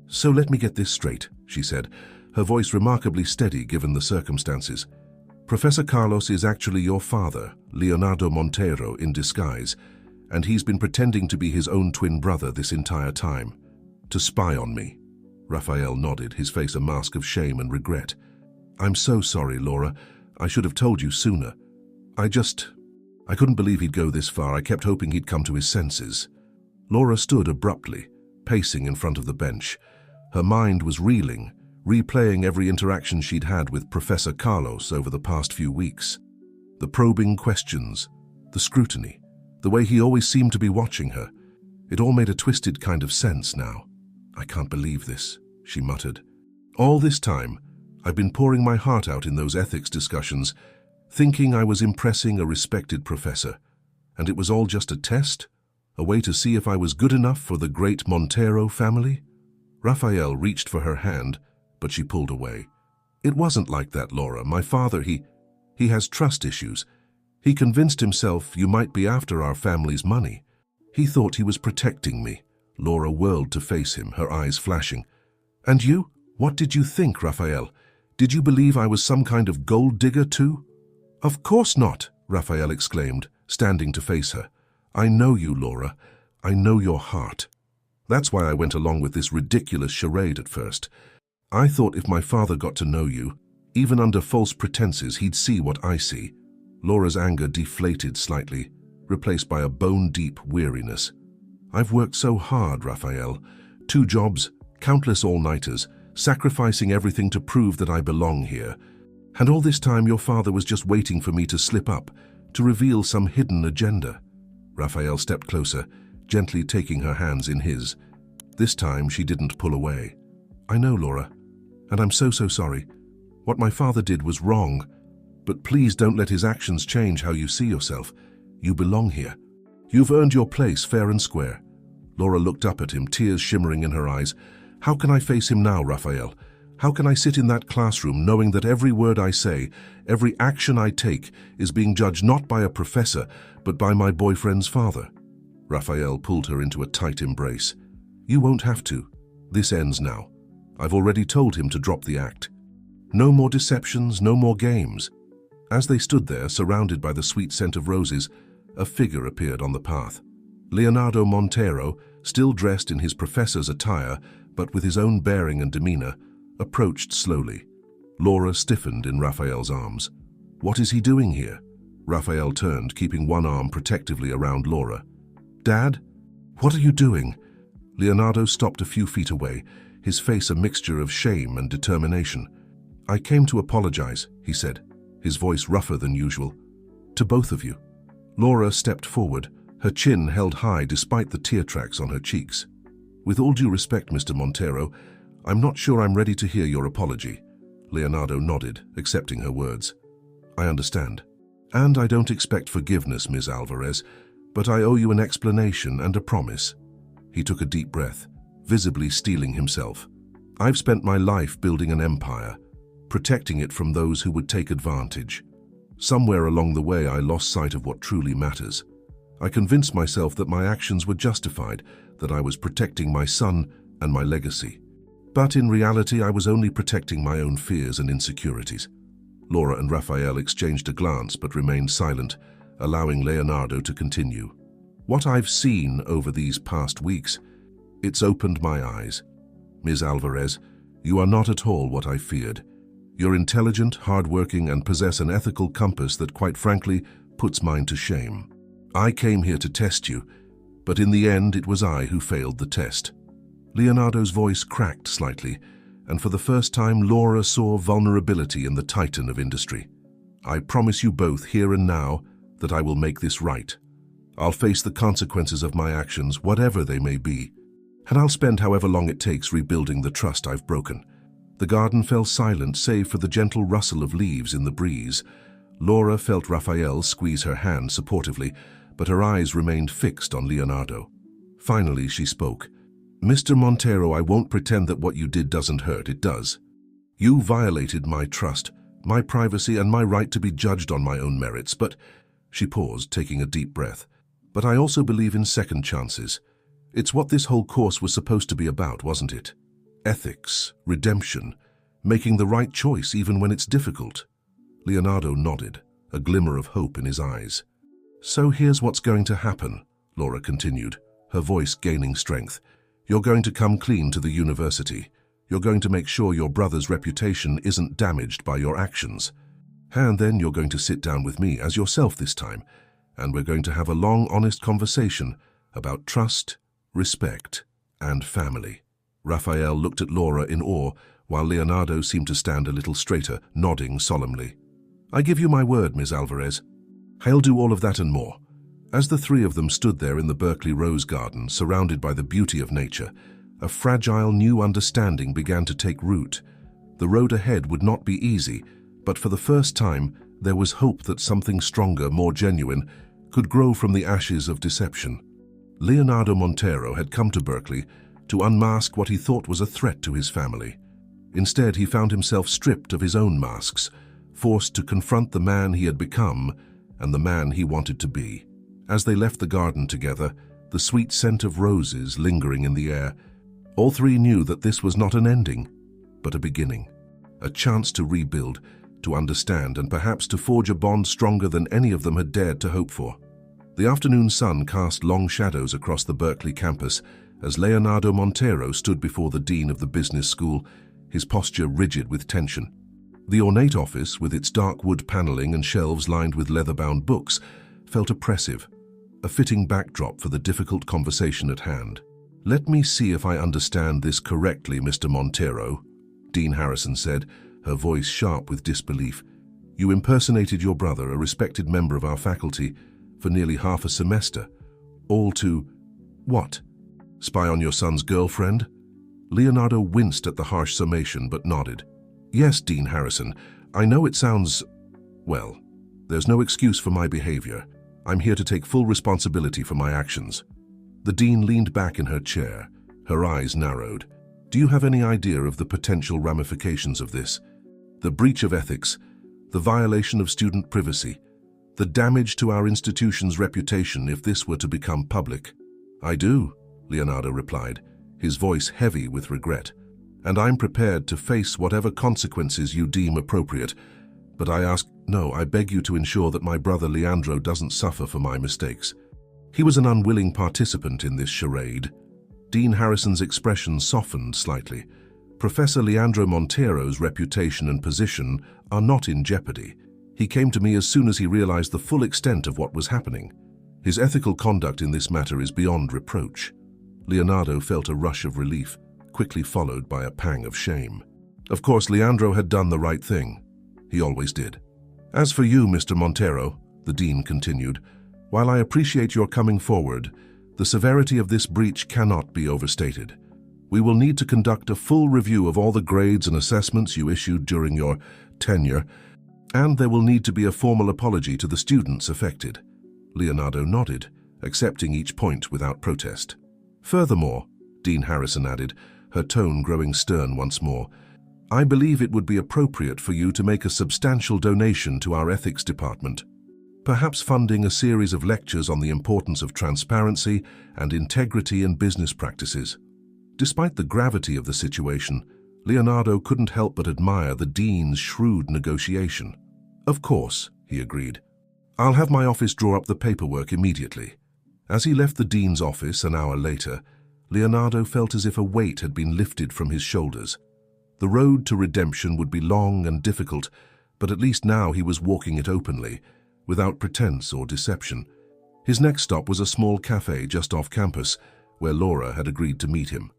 A: "So let me get this straight," she said, her voice remarkably steady given the circumstances. "Professor Carlos is actually your father, Leonardo Montero, in disguise, and he's been pretending to be his own twin brother this entire time, to spy on me." Raphael nodded, his face a mask of shame and regret. "I'm so sorry, Laura. I should have told you sooner. I couldn't believe he'd go this far. I kept hoping he'd come to his senses." Laura stood abruptly, pacing in front of the bench. Her mind was reeling, replaying every interaction she'd had with Professor Carlos over the past few weeks. The probing questions, the scrutiny, the way he always seemed to be watching her. It all made a twisted kind of sense now. "I can't believe this," she muttered. "All this time, I've been pouring my heart out in those ethics discussions, thinking I was impressing a respected professor. And it was all just a test? A way to see if I was good enough for the great Montero family?" Raphael reached for her hand, but she pulled away. "It wasn't like that, Laura. My father, he has trust issues. He convinced himself you might be after our family's money. He thought he was protecting me." Laura whirled to face him, her eyes flashing. "And you? What did you think, Raphael? Did you believe I was some kind of gold digger too?" "Of course not," Raphael exclaimed, standing to face her. "I know you, Laura. I know your heart. That's why I went along with this ridiculous charade at first. I thought if my father got to know you, even under false pretenses, he'd see what I see." Laura's anger deflated slightly, replaced by a bone-deep weariness. "I've worked so hard, Raphael. 2 jobs, countless all-nighters, sacrificing everything to prove that I belong here. And all this time your father was just waiting for me to slip up, to reveal some hidden agenda." Raphael stepped closer, gently taking her hands in his. This time she didn't pull away. "I know, Laura, and I'm so sorry. What my father did was wrong, but please don't let his actions change how you see yourself. You belong here. You've earned your place fair and square." Laura looked up at him, tears shimmering in her eyes. "How can I face him now, Raphael? How can I sit in that classroom knowing that every word I say, every action I take, is being judged not by a professor, but by my boyfriend's father?" Raphael pulled her into a tight embrace. "You won't have to. This ends now. I've already told him to drop the act. No more deceptions, no more games." As they stood there, surrounded by the sweet scent of roses, a figure appeared on the path. Leonardo Montero, still dressed in his professor's attire, but with his own bearing and demeanor, approached slowly. Laura stiffened in Raphael's arms. "What is he doing here?" Raphael turned, keeping one arm protectively around Laura. "Dad? What are you doing?" Leonardo stopped a few feet away, his face a mixture of shame and determination. "I came to apologize," he said, his voice rougher than usual. "To both of you." Laura stepped forward, her chin held high despite the tear tracks on her cheeks. "With all due respect, Mr. Montero, I'm not sure I'm ready to hear your apology." Leonardo nodded, accepting her words. "I understand. And I don't expect forgiveness, Ms. Alvarez, but I owe you an explanation and a promise." He took a deep breath, visibly steeling himself. "I've spent my life building an empire, protecting it from those who would take advantage. Somewhere along the way, I lost sight of what truly matters. I convinced myself that my actions were justified, that I was protecting my son and my legacy. But in reality, I was only protecting my own fears and insecurities." Laura and Raphael exchanged a glance but remained silent, allowing Leonardo to continue. "What I've seen over these past weeks, it's opened my eyes. Ms. Alvarez, you are not at all what I feared. You're intelligent, hardworking, and possess an ethical compass that, quite frankly, puts mine to shame. I came here to test you, but in the end it was I who failed the test." Leonardo's voice cracked slightly, and for the first time Laura saw vulnerability in the titan of industry. "I promise you both, here and now, that I will make this right. I'll face the consequences of my actions, whatever they may be, and I'll spend however long it takes rebuilding the trust I've broken." The garden fell silent save for the gentle rustle of leaves in the breeze. Laura felt Raphael squeeze her hand supportively, but her eyes remained fixed on Leonardo. Finally she spoke. "Mr. Montero, I won't pretend that what you did doesn't hurt. It does. You violated my trust, my privacy, and my right to be judged on my own merits, but—" She paused, taking a deep breath. "But I also believe in second chances. It's what this whole course was supposed to be about, wasn't it? Ethics, redemption, making the right choice even when it's difficult." Leonardo nodded, a glimmer of hope in his eyes. "So here's what's going to happen," Laura continued, her voice gaining strength. "You're going to come clean to the university. You're going to make sure your brother's reputation isn't damaged by your actions. And then you're going to sit down with me as yourself this time, and we're going to have a long, honest conversation about trust, respect, and family. Raphael looked at Laura in awe, while Leonardo seemed to stand a little straighter, nodding solemnly. "I give you my word, Ms. Alvarez. I'll do all of that and more." As the three of them stood there in the Berkeley Rose Garden, surrounded by the beauty of nature, a fragile new understanding began to take root. The road ahead would not be easy, but for the first time, there was hope that something stronger, more genuine, could grow from the ashes of deception. Leonardo Montero had come to Berkeley to unmask what he thought was a threat to his family. Instead, he found himself stripped of his own masks, forced to confront the man he had become and the man he wanted to be. As they left the garden together, the sweet scent of roses lingering in the air, all three knew that this was not an ending, but a beginning. A chance to rebuild, to understand, and perhaps to forge a bond stronger than any of them had dared to hope for. The afternoon sun cast long shadows across the Berkeley campus as Leonardo Montero stood before the dean of the business school, his posture rigid with tension. The ornate office, with its dark wood paneling and shelves lined with leather-bound books, felt oppressive, a fitting backdrop for the difficult conversation at hand. "Let me see if I understand this correctly, Mr. Montero," Dean Harrison said, her voice sharp with disbelief. "You impersonated your brother, a respected member of our faculty, for nearly half a semester, all to, what? Spy on your son's girlfriend?" Leonardo winced at the harsh summation but nodded. "Yes, Dean Harrison, I know it sounds, well, there's no excuse for my behavior. I'm here to take full responsibility for my actions." The dean leaned back in her chair, her eyes narrowed. "Do you have any idea of the potential ramifications of this? The breach of ethics, the violation of student privacy, the damage to our institution's reputation if this were to become public?" "I do," Leonardo replied, his voice heavy with regret. "And I'm prepared to face whatever consequences you deem appropriate. But I beg you to ensure that my brother Leandro doesn't suffer for my mistakes." He was an unwilling participant in this charade. Dean Harrison's expression softened slightly. "Professor Leandro Montero's reputation and position are not in jeopardy. He came to me as soon as he realized the full extent of what was happening. His ethical conduct in this matter is beyond reproach." Leonardo felt a rush of relief, quickly followed by a pang of shame. Of course, Leandro had done the right thing. He always did. "As for you, Mr. Montero," the dean continued, "while I appreciate your coming forward, the severity of this breach cannot be overstated. We will need to conduct a full review of all the grades and assessments you issued during your tenure, and there will need to be a formal apology to the students affected." Leonardo nodded, accepting each point without protest. "Furthermore," Dean Harrison added, her tone growing stern once more, "I believe it would be appropriate for you to make a substantial donation to our ethics department, perhaps funding a series of lectures on the importance of transparency and integrity in business practices." Despite the gravity of the situation, Leonardo couldn't help but admire the dean's shrewd negotiation. "Of course," he agreed. "I'll have my office draw up the paperwork immediately." As he left the dean's office an hour later, Leonardo felt as if a weight had been lifted from his shoulders. The road to redemption would be long and difficult, but at least now he was walking it openly, without pretense or deception. His next stop was a small cafe just off campus, where Laura had agreed to meet him.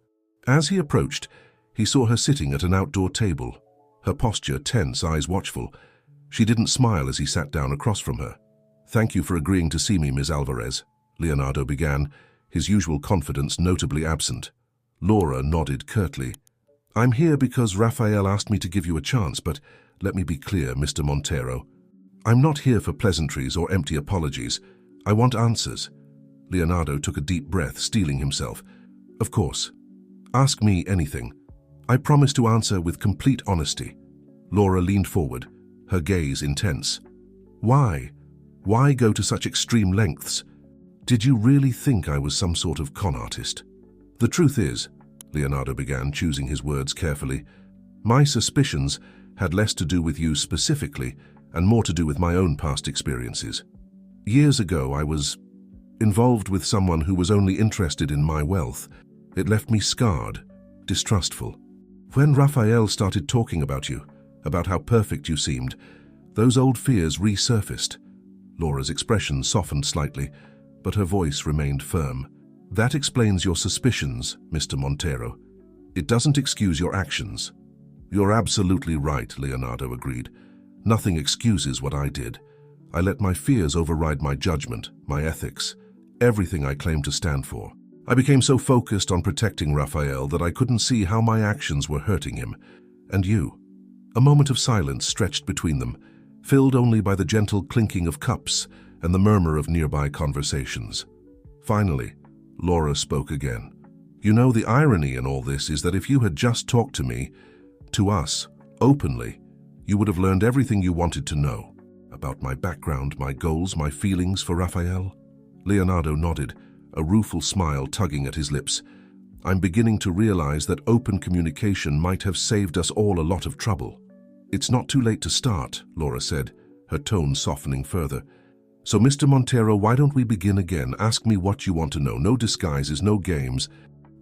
A: As he approached, he saw her sitting at an outdoor table, her posture tense, eyes watchful. She didn't smile as he sat down across from her. "Thank you for agreeing to see me, Ms. Alvarez," Leonardo began, his usual confidence notably absent. Laura nodded curtly. "I'm here because Raphael asked me to give you a chance, but let me be clear, Mr. Montero. I'm not here for pleasantries or empty apologies. I want answers." Leonardo took a deep breath, steeling himself. "Of course. Ask me anything. I promise to answer with complete honesty." Laura leaned forward, her gaze intense. "Why? Why go to such extreme lengths? Did you really think I was some sort of con artist?" "The truth is," Leonardo began, choosing his words carefully, "my suspicions had less to do with you specifically and more to do with my own past experiences. Years ago, I was involved with someone who was only interested in my wealth. It left me scarred, distrustful. When Raphael started talking about you, about how perfect you seemed, those old fears resurfaced." Laura's expression softened slightly, but her voice remained firm. That explains your suspicions, Mr. Montero. It doesn't excuse your actions. You're absolutely right, Leonardo agreed. Nothing excuses what I did. I let my fears override my judgment, my ethics, everything I claim to stand for. I became so focused on protecting Raphael that I couldn't see how my actions were hurting him. And you. A moment of silence stretched between them, filled only by the gentle clinking of cups and the murmur of nearby conversations. Finally, Laura spoke again. You know, the irony in all this is that if you had just talked to me, to us, openly, you would have learned everything you wanted to know about my background, my goals, my feelings for Raphael. Leonardo nodded, a rueful smile tugging at his lips. I'm beginning to realize that open communication might have saved us all a lot of trouble. It's not too late to start, Laura said, her tone softening further. So, Mr. Montero, why don't we begin again? Ask me what you want to know. No disguises, no games.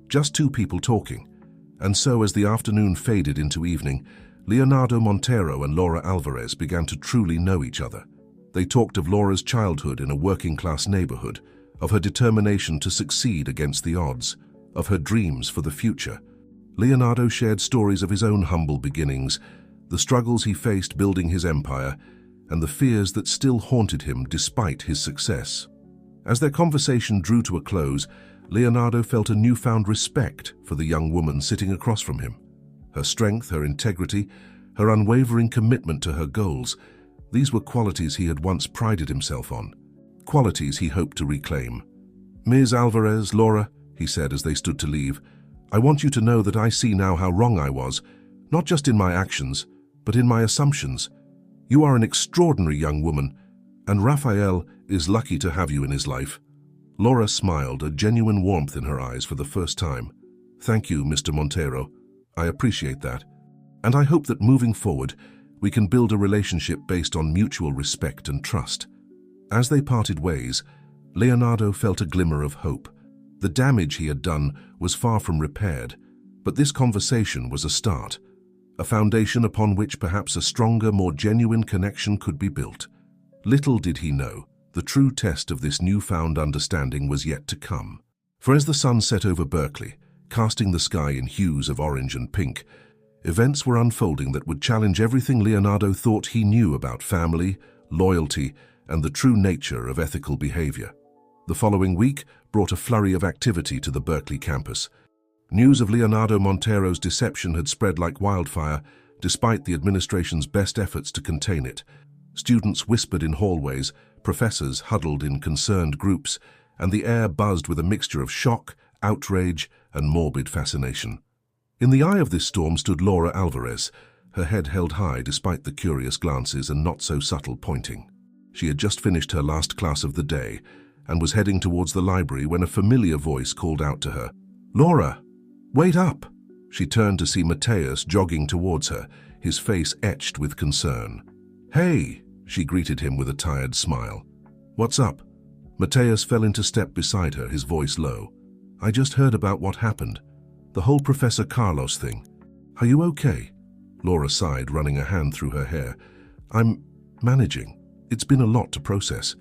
A: Just two people talking. And so, as the afternoon faded into evening, Leonardo Montero and Laura Alvarez began to truly know each other. They talked of Laura's childhood in a working-class neighborhood, of her determination to succeed against the odds, of her dreams for the future. Leonardo shared stories of his own humble beginnings, the struggles he faced building his empire, and the fears that still haunted him despite his success. As their conversation drew to a close, Leonardo felt a newfound respect for the young woman sitting across from him. Her strength, her integrity, her unwavering commitment to her goals, these were qualities he had once prided himself on, qualities he hoped to reclaim. Ms. Alvarez, Laura, he said as they stood to leave, I want you to know that I see now how wrong I was, not just in my actions, but in my assumptions. You are an extraordinary young woman, and Raphael is lucky to have you in his life. Laura smiled, a genuine warmth in her eyes for the first time. Thank you, Mr. Montero. I appreciate that. And I hope that moving forward, we can build a relationship based on mutual respect and trust. As they parted ways, Leonardo felt a glimmer of hope. The damage he had done was far from repaired, but this conversation was a start, a foundation upon which perhaps a stronger, more genuine connection could be built. Little did he know, the true test of this newfound understanding was yet to come. For as the sun set over Berkeley, casting the sky in hues of orange and pink, events were unfolding that would challenge everything Leonardo thought he knew about family, loyalty, and the true nature of ethical behavior. The following week brought a flurry of activity to the Berkeley campus. News of Leonardo Montero's deception had spread like wildfire, despite the administration's best efforts to contain it. Students whispered in hallways, professors huddled in concerned groups, and the air buzzed with a mixture of shock, outrage, and morbid fascination. In the eye of this storm stood Laura Alvarez, her head held high despite the curious glances and not-so-subtle pointing. She had just finished her last class of the day and was heading towards the library when a familiar voice called out to her. "Laura, wait up!" She turned to see Mateus jogging towards her, his face etched with concern. "Hey!" she greeted him with a tired smile. "What's up?" Mateus fell into step beside her, his voice low. "I just heard about what happened. The whole Professor Carlos thing. Are you okay?" Laura sighed, running a hand through her hair. "I'm managing. It's been a lot to process.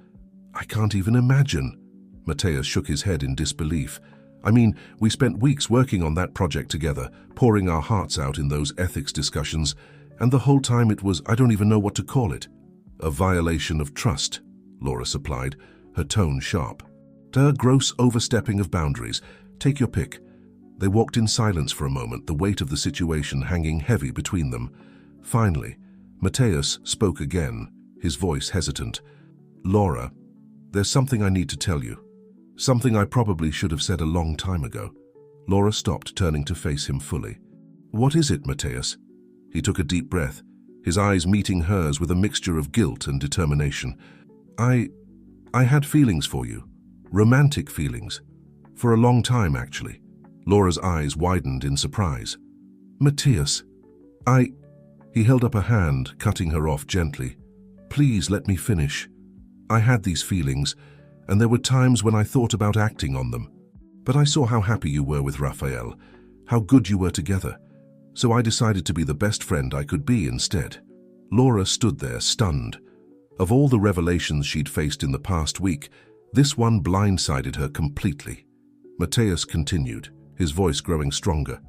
A: I can't even imagine." Mateus shook his head in disbelief. "I mean, we spent weeks working on that project together, pouring our hearts out in those ethics discussions, and the whole time it was, I don't even know what to call it." "A violation of trust," Laura supplied, her tone sharp. "A gross overstepping of boundaries. Take your pick." They walked in silence for a moment, the weight of the situation hanging heavy between them. Finally, Mateus spoke again, his voice hesitant. "Laura, there's something I need to tell you. Something I probably should have said a long time ago." Laura stopped, turning to face him fully. "What is it, Mateus?" He took a deep breath, his eyes meeting hers with a mixture of guilt and determination. I had feelings for you. Romantic feelings. For a long time, actually." Laura's eyes widened in surprise. "Mateus, He held up a hand, cutting her off gently. "Please let me finish. I had these feelings, and there were times when I thought about acting on them. But I saw how happy you were with Raphael, how good you were together, so I decided to be the best friend I could be instead." Laura stood there, stunned. Of all the revelations she'd faced in the past week, this one blindsided her completely. Mateus continued, his voice growing stronger.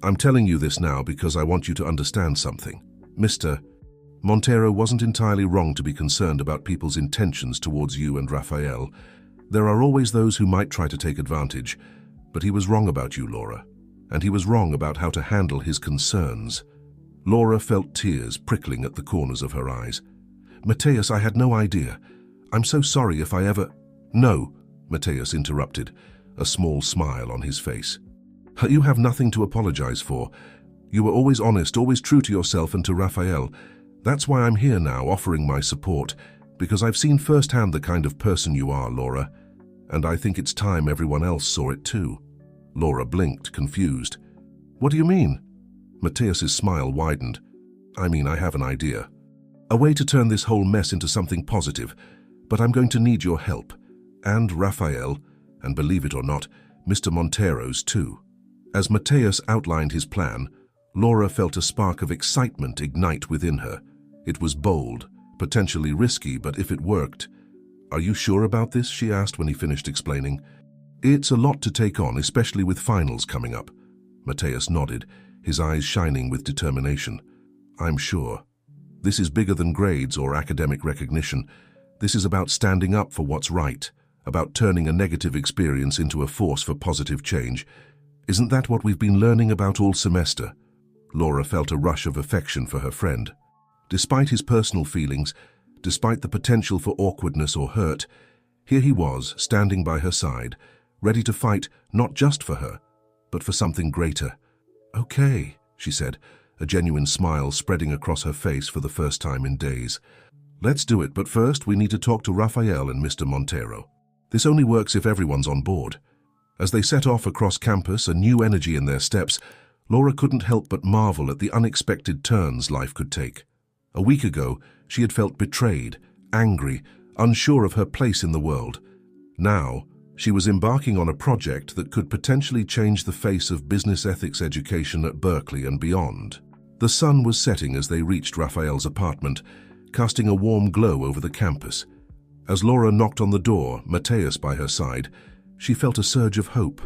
A: I'm telling you this now because I want you to understand something. Mr. Montero wasn't entirely wrong to be concerned about people's intentions towards you and Rafael. There are always those who might try to take advantage, but he was wrong about you, Laura. And he was wrong about how to handle his concerns. Laura felt tears prickling at the corners of her eyes. Mateus, I had no idea. I'm so sorry if I ever... No, Mateus interrupted, a small smile on his face. You have nothing to apologize for. You were always honest, always true to yourself and to Rafael. That's why I'm here now, offering my support, because I've seen firsthand the kind of person you are, Laura, and I think it's time everyone else saw it too. Laura blinked, confused. What do you mean? Mateus's smile widened. I mean, I have an idea. A way to turn this whole mess into something positive, but I'm going to need your help. And Rafael, and believe it or not, Mr. Montero's too. As Mateus outlined his plan, Laura felt a spark of excitement ignite within her. It was bold, potentially risky, but if it worked... Are you sure about this? She asked when he finished explaining. It's a lot to take on, especially with finals coming up. Mateus nodded, his eyes shining with determination. I'm sure. This is bigger than grades or academic recognition. This is about standing up for what's right, about turning a negative experience into a force for positive change. Isn't that what we've been learning about all semester? Laura felt a rush of affection for her friend. Despite his personal feelings, despite the potential for awkwardness or hurt, here he was, standing by her side, ready to fight not just for her, but for something greater. Okay, she said, a genuine smile spreading across her face for the first time in days. Let's do it, but first we need to talk to Rafael and Mr. Montero. This only works if everyone's on board. As they set off across campus, a new energy in their steps, Laura couldn't help but marvel at the unexpected turns life could take. A week ago, she had felt betrayed, angry, unsure of her place in the world. Now, she was embarking on a project that could potentially change the face of business ethics education at Berkeley and beyond. The sun was setting as they reached Rafael's apartment, casting a warm glow over the campus. As Laura knocked on the door, Mateus by her side, she felt a surge of hope.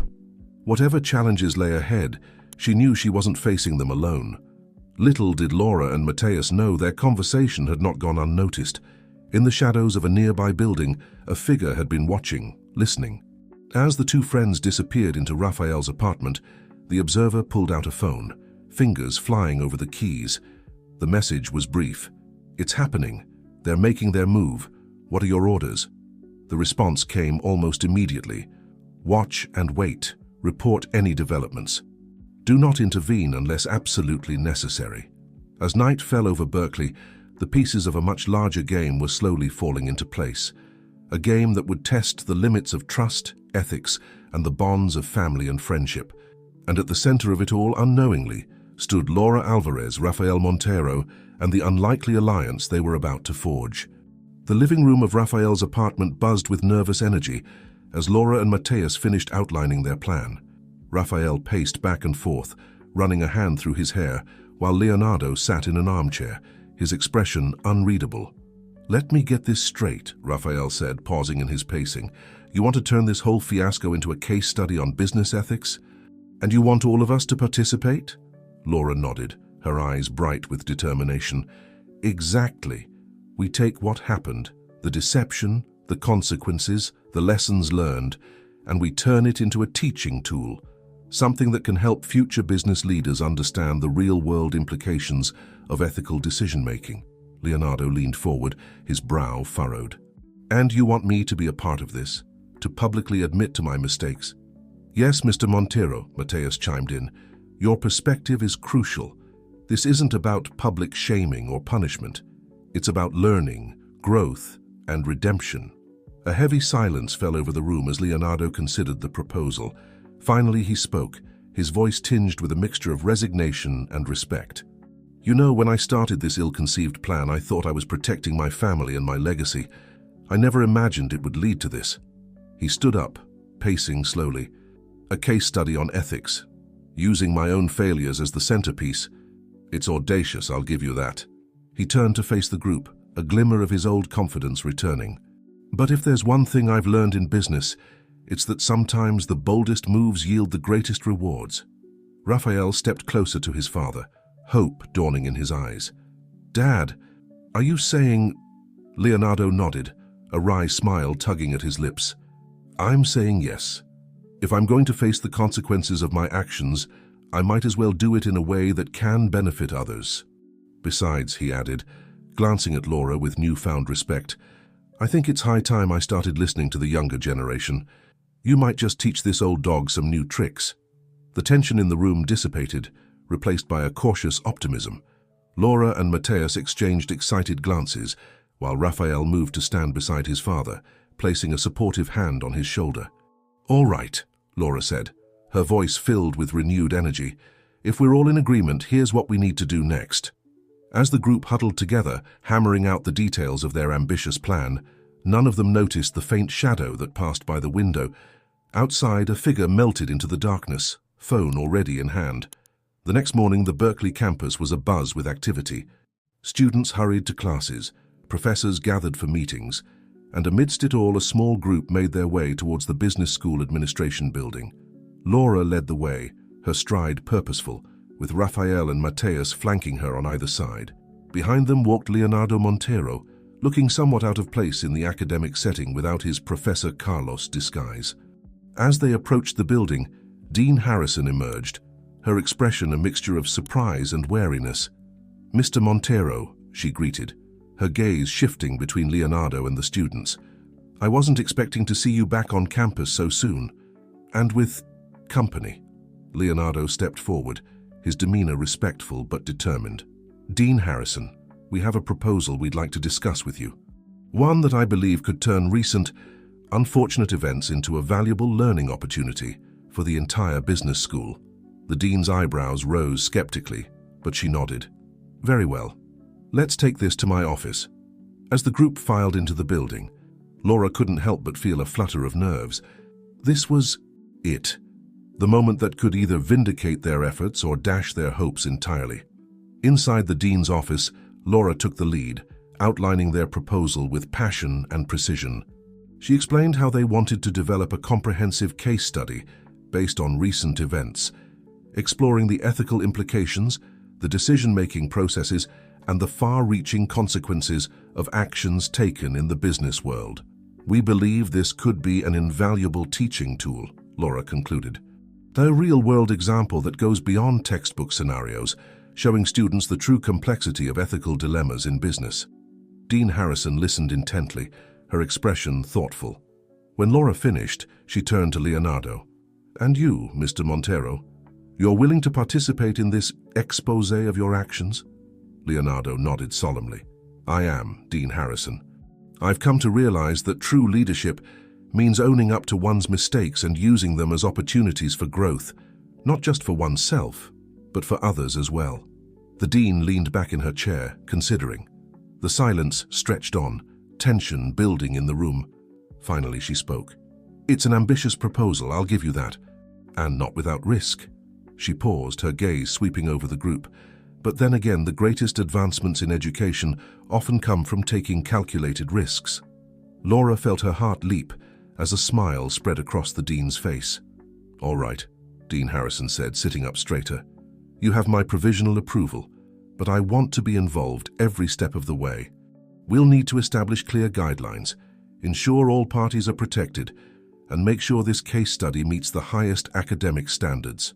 A: Whatever challenges lay ahead, she knew she wasn't facing them alone. Little did Laura and Mateus know their conversation had not gone unnoticed. In the shadows of a nearby building, a figure had been watching, listening. As the two friends disappeared into Rafael's apartment, the observer pulled out a phone, fingers flying over the keys. The message was brief. It's happening. They're making their move. What are your orders? The response came almost immediately. Watch and wait. Report any developments. Do not intervene unless absolutely necessary. As night fell over Berkeley, the pieces of a much larger game were slowly falling into place. A game that would test the limits of trust, ethics, and the bonds of family and friendship. And at the center of it all, unknowingly, stood Laura Alvarez, Rafael Montero, and the unlikely alliance they were about to forge. The living room of Rafael's apartment buzzed with nervous energy as Laura and Mateus finished outlining their plan. Rafael paced back and forth, running a hand through his hair, while Leonardo sat in an armchair, his expression unreadable. Let me get this straight, Rafael said, pausing in his pacing. You want to turn this whole fiasco into a case study on business ethics? And you want all of us to participate? Laura nodded, her eyes bright with determination. Exactly. We take what happened, the deception, the consequences, the lessons learned, and we turn it into a teaching tool, something that can help future business leaders understand the real-world implications of ethical decision-making. Leonardo leaned forward, his brow furrowed. And you want me to be a part of this? To publicly admit to my mistakes? Yes, Mr. Montero, Mateus chimed in. Your perspective is crucial. This isn't about public shaming or punishment. It's about learning, growth, and redemption. A heavy silence fell over the room as Leonardo considered the proposal. Finally he spoke, his voice tinged with a mixture of resignation and respect. You know, when I started this ill-conceived plan, I thought I was protecting my family and my legacy. I never imagined it would lead to this. He stood up, pacing slowly. A case study on ethics, using my own failures as the centerpiece. It's audacious, I'll give you that. He turned to face the group, a glimmer of his old confidence returning. But if there's one thing I've learned in business, It's that sometimes the boldest moves yield the greatest rewards. Raphael stepped closer to his father, hope dawning in his eyes. "Dad, are you saying—" Leonardo nodded, a wry smile tugging at his lips. "I'm saying yes. If I'm going to face the consequences of my actions, I might as well do it in a way that can benefit others. Besides," he added, glancing at Laura with newfound respect, "I think it's high time I started listening to the younger generation. You might just teach this old dog some new tricks." The tension in the room dissipated, replaced by a cautious optimism. Laura and Mateus exchanged excited glances, while Raphael moved to stand beside his father, placing a supportive hand on his shoulder. "All right," Laura said, her voice filled with renewed energy. "If we're all in agreement, here's what we need to do next." As the group huddled together, hammering out the details of their ambitious plan, none of them noticed the faint shadow that passed by the window. Outside, a figure melted into the darkness, phone already in hand. The next morning, the Berkeley campus was abuzz with activity. Students hurried to classes, professors gathered for meetings, and amidst it all, a small group made their way towards the business school administration building. Laura led the way, her stride purposeful, with Raphael and Mateus flanking her on either side. Behind them walked Leonardo Montero, looking somewhat out of place in the academic setting without his Professor Carlos disguise. As they approached the building, Dean Harrison emerged, her expression a mixture of surprise and wariness. "Mr. Montero," she greeted, her gaze shifting between Leonardo and the students. "I wasn't expecting to see you back on campus so soon. And with company." Leonardo stepped forward, his demeanor respectful but determined. "Dean Harrison, we have a proposal we'd like to discuss with you. One that I believe could turn recent, unfortunate events into a valuable learning opportunity for the entire business school." The dean's eyebrows rose skeptically, but she nodded. "Very well. Let's take this to my office." As the group filed into the building, Laura couldn't help but feel a flutter of nerves. This was it. The moment that could either vindicate their efforts or dash their hopes entirely. Inside the dean's office, Laura took the lead, outlining their proposal with passion and precision. She explained how they wanted to develop a comprehensive case study based on recent events, exploring the ethical implications, the decision-making processes, and the far-reaching consequences of actions taken in the business world. "We believe this could be an invaluable teaching tool," Laura concluded. "A real-world example that goes beyond textbook scenarios, showing students the true complexity of ethical dilemmas in business." Dean Harrison listened intently, her expression thoughtful. When Laura finished, she turned to Leonardo. "And you, Mr. Montero, you're willing to participate in this exposé of your actions?" Leonardo nodded solemnly. "I am, Dean Harrison. I've come to realize that true leadership means owning up to one's mistakes and using them as opportunities for growth, not just for oneself, but for others as well." The dean leaned back in her chair, considering. The silence stretched on, tension building in the room. Finally, she spoke. "It's an ambitious proposal, I'll give you that. And not without risk." She paused, her gaze sweeping over the group. "But then again, the greatest advancements in education often come from taking calculated risks." Laura felt her heart leap as a smile spread across the dean's face. "All right," Dean Harrison said, sitting up straighter. "You have my provisional approval, but I want to be involved every step of the way. We'll need to establish clear guidelines, ensure all parties are protected, and make sure this case study meets the highest academic standards."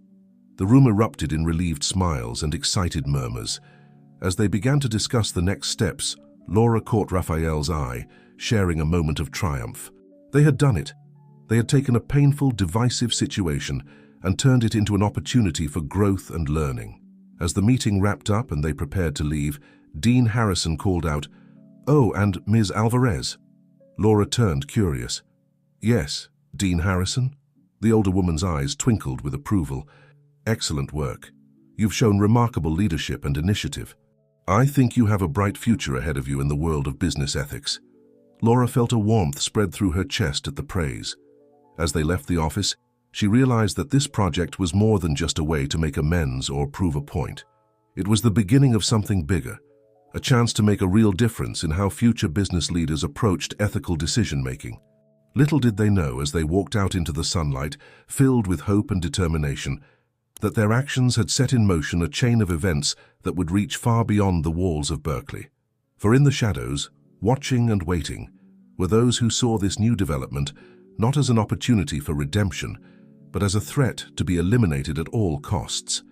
A: The room erupted in relieved smiles and excited murmurs. As they began to discuss the next steps, Laura caught Raphael's eye, sharing a moment of triumph. They had done it. They had taken a painful, divisive situation and turned it into an opportunity for growth and learning. As the meeting wrapped up and they prepared to leave, Dean Harrison called out, "Oh, and Ms. Alvarez?" Laura turned, curious. "Yes, Dean Harrison?" The older woman's eyes twinkled with approval. "Excellent work. You've shown remarkable leadership and initiative. I think you have a bright future ahead of you in the world of business ethics." Laura felt a warmth spread through her chest at the praise. As they left the office, she realized that this project was more than just a way to make amends or prove a point. It was the beginning of something bigger, a chance to make a real difference in how future business leaders approached ethical decision-making. Little did they know as they walked out into the sunlight, filled with hope and determination, that their actions had set in motion a chain of events that would reach far beyond the walls of Berkeley. For in the shadows, watching and waiting, were those who saw this new development not as an opportunity for redemption, but as a threat to be eliminated at all costs.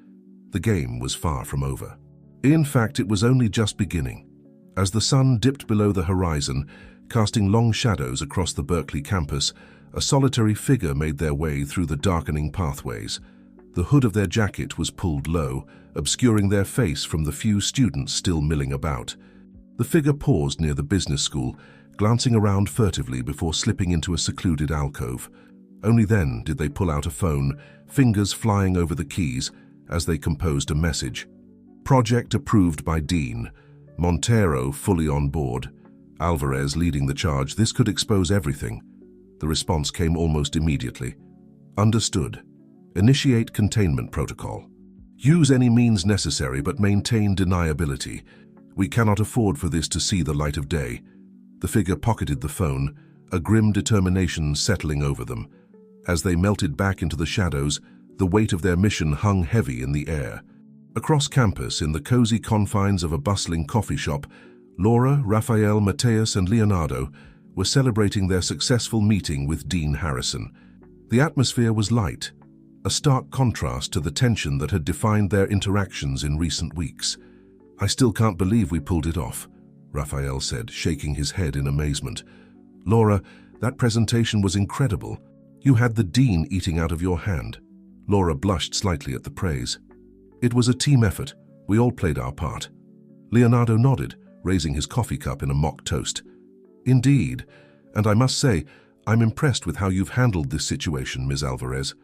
A: The game was far from over. In fact, it was only just beginning. As the sun dipped below the horizon, casting long shadows across the Berkeley campus, a solitary figure made their way through the darkening pathways. The hood of their jacket was pulled low, obscuring their face from the few students still milling about. The figure paused near the business school, glancing around furtively before slipping into a secluded alcove. Only then did they pull out a phone, fingers flying over the keys as they composed a message. Project approved by Dean. Montero fully on board. Alvarez leading the charge. This could expose everything. The response came almost immediately. Understood. Initiate containment protocol. Use any means necessary but maintain deniability. We cannot afford for this to see the light of day. The figure pocketed the phone, a grim determination settling over them. As they melted back into the shadows, the weight of their mission hung heavy in the air. Across campus, in the cozy confines of a bustling coffee shop, Laura, Raphael, Mateus, and Leonardo were celebrating their successful meeting with Dean Harrison. The atmosphere was light, a stark contrast to the tension that had defined their interactions in recent weeks. "I still can't believe we pulled it off," Raphael said, shaking his head in amazement. "Laura, that presentation was incredible. You had the dean eating out of your hand." Laura blushed slightly at the praise. "It was a team effort. We all played our part." Leonardo nodded, raising his coffee cup in a mock toast. "Indeed, and I must say, I'm impressed with how you've handled this situation, Ms. Alvarez.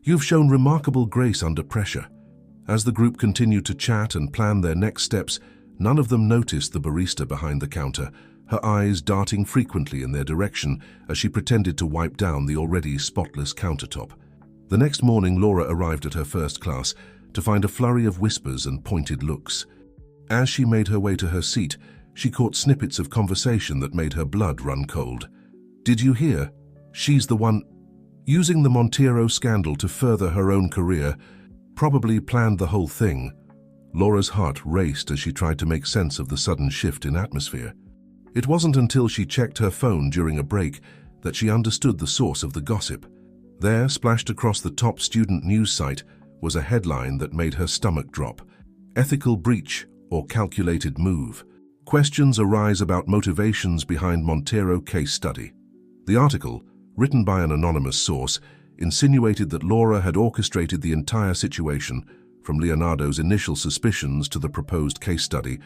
A: You've shown remarkable grace under pressure." As the group continued to chat and plan their next steps, none of them noticed the barista behind the counter, her eyes darting frequently in their direction as she pretended to wipe down the already spotless countertop. The next morning, Laura arrived at her first class to find a flurry of whispers and pointed looks. As she made her way to her seat, she caught snippets of conversation that made her blood run cold. "Did you hear? She's the one using the Montero scandal to further her own career. Probably planned the whole thing." Laura's heart raced as she tried to make sense of the sudden shift in atmosphere. It wasn't until she checked her phone during a break that she understood the source of the gossip. There, splashed across the top student news site, was a headline that made her stomach drop. "Ethical breach or calculated move. Questions arise about motivations behind Montero case study." The article, written by an anonymous source, insinuated that Laura had orchestrated the entire situation, from Leonardo's initial suspicions to the proposed case study,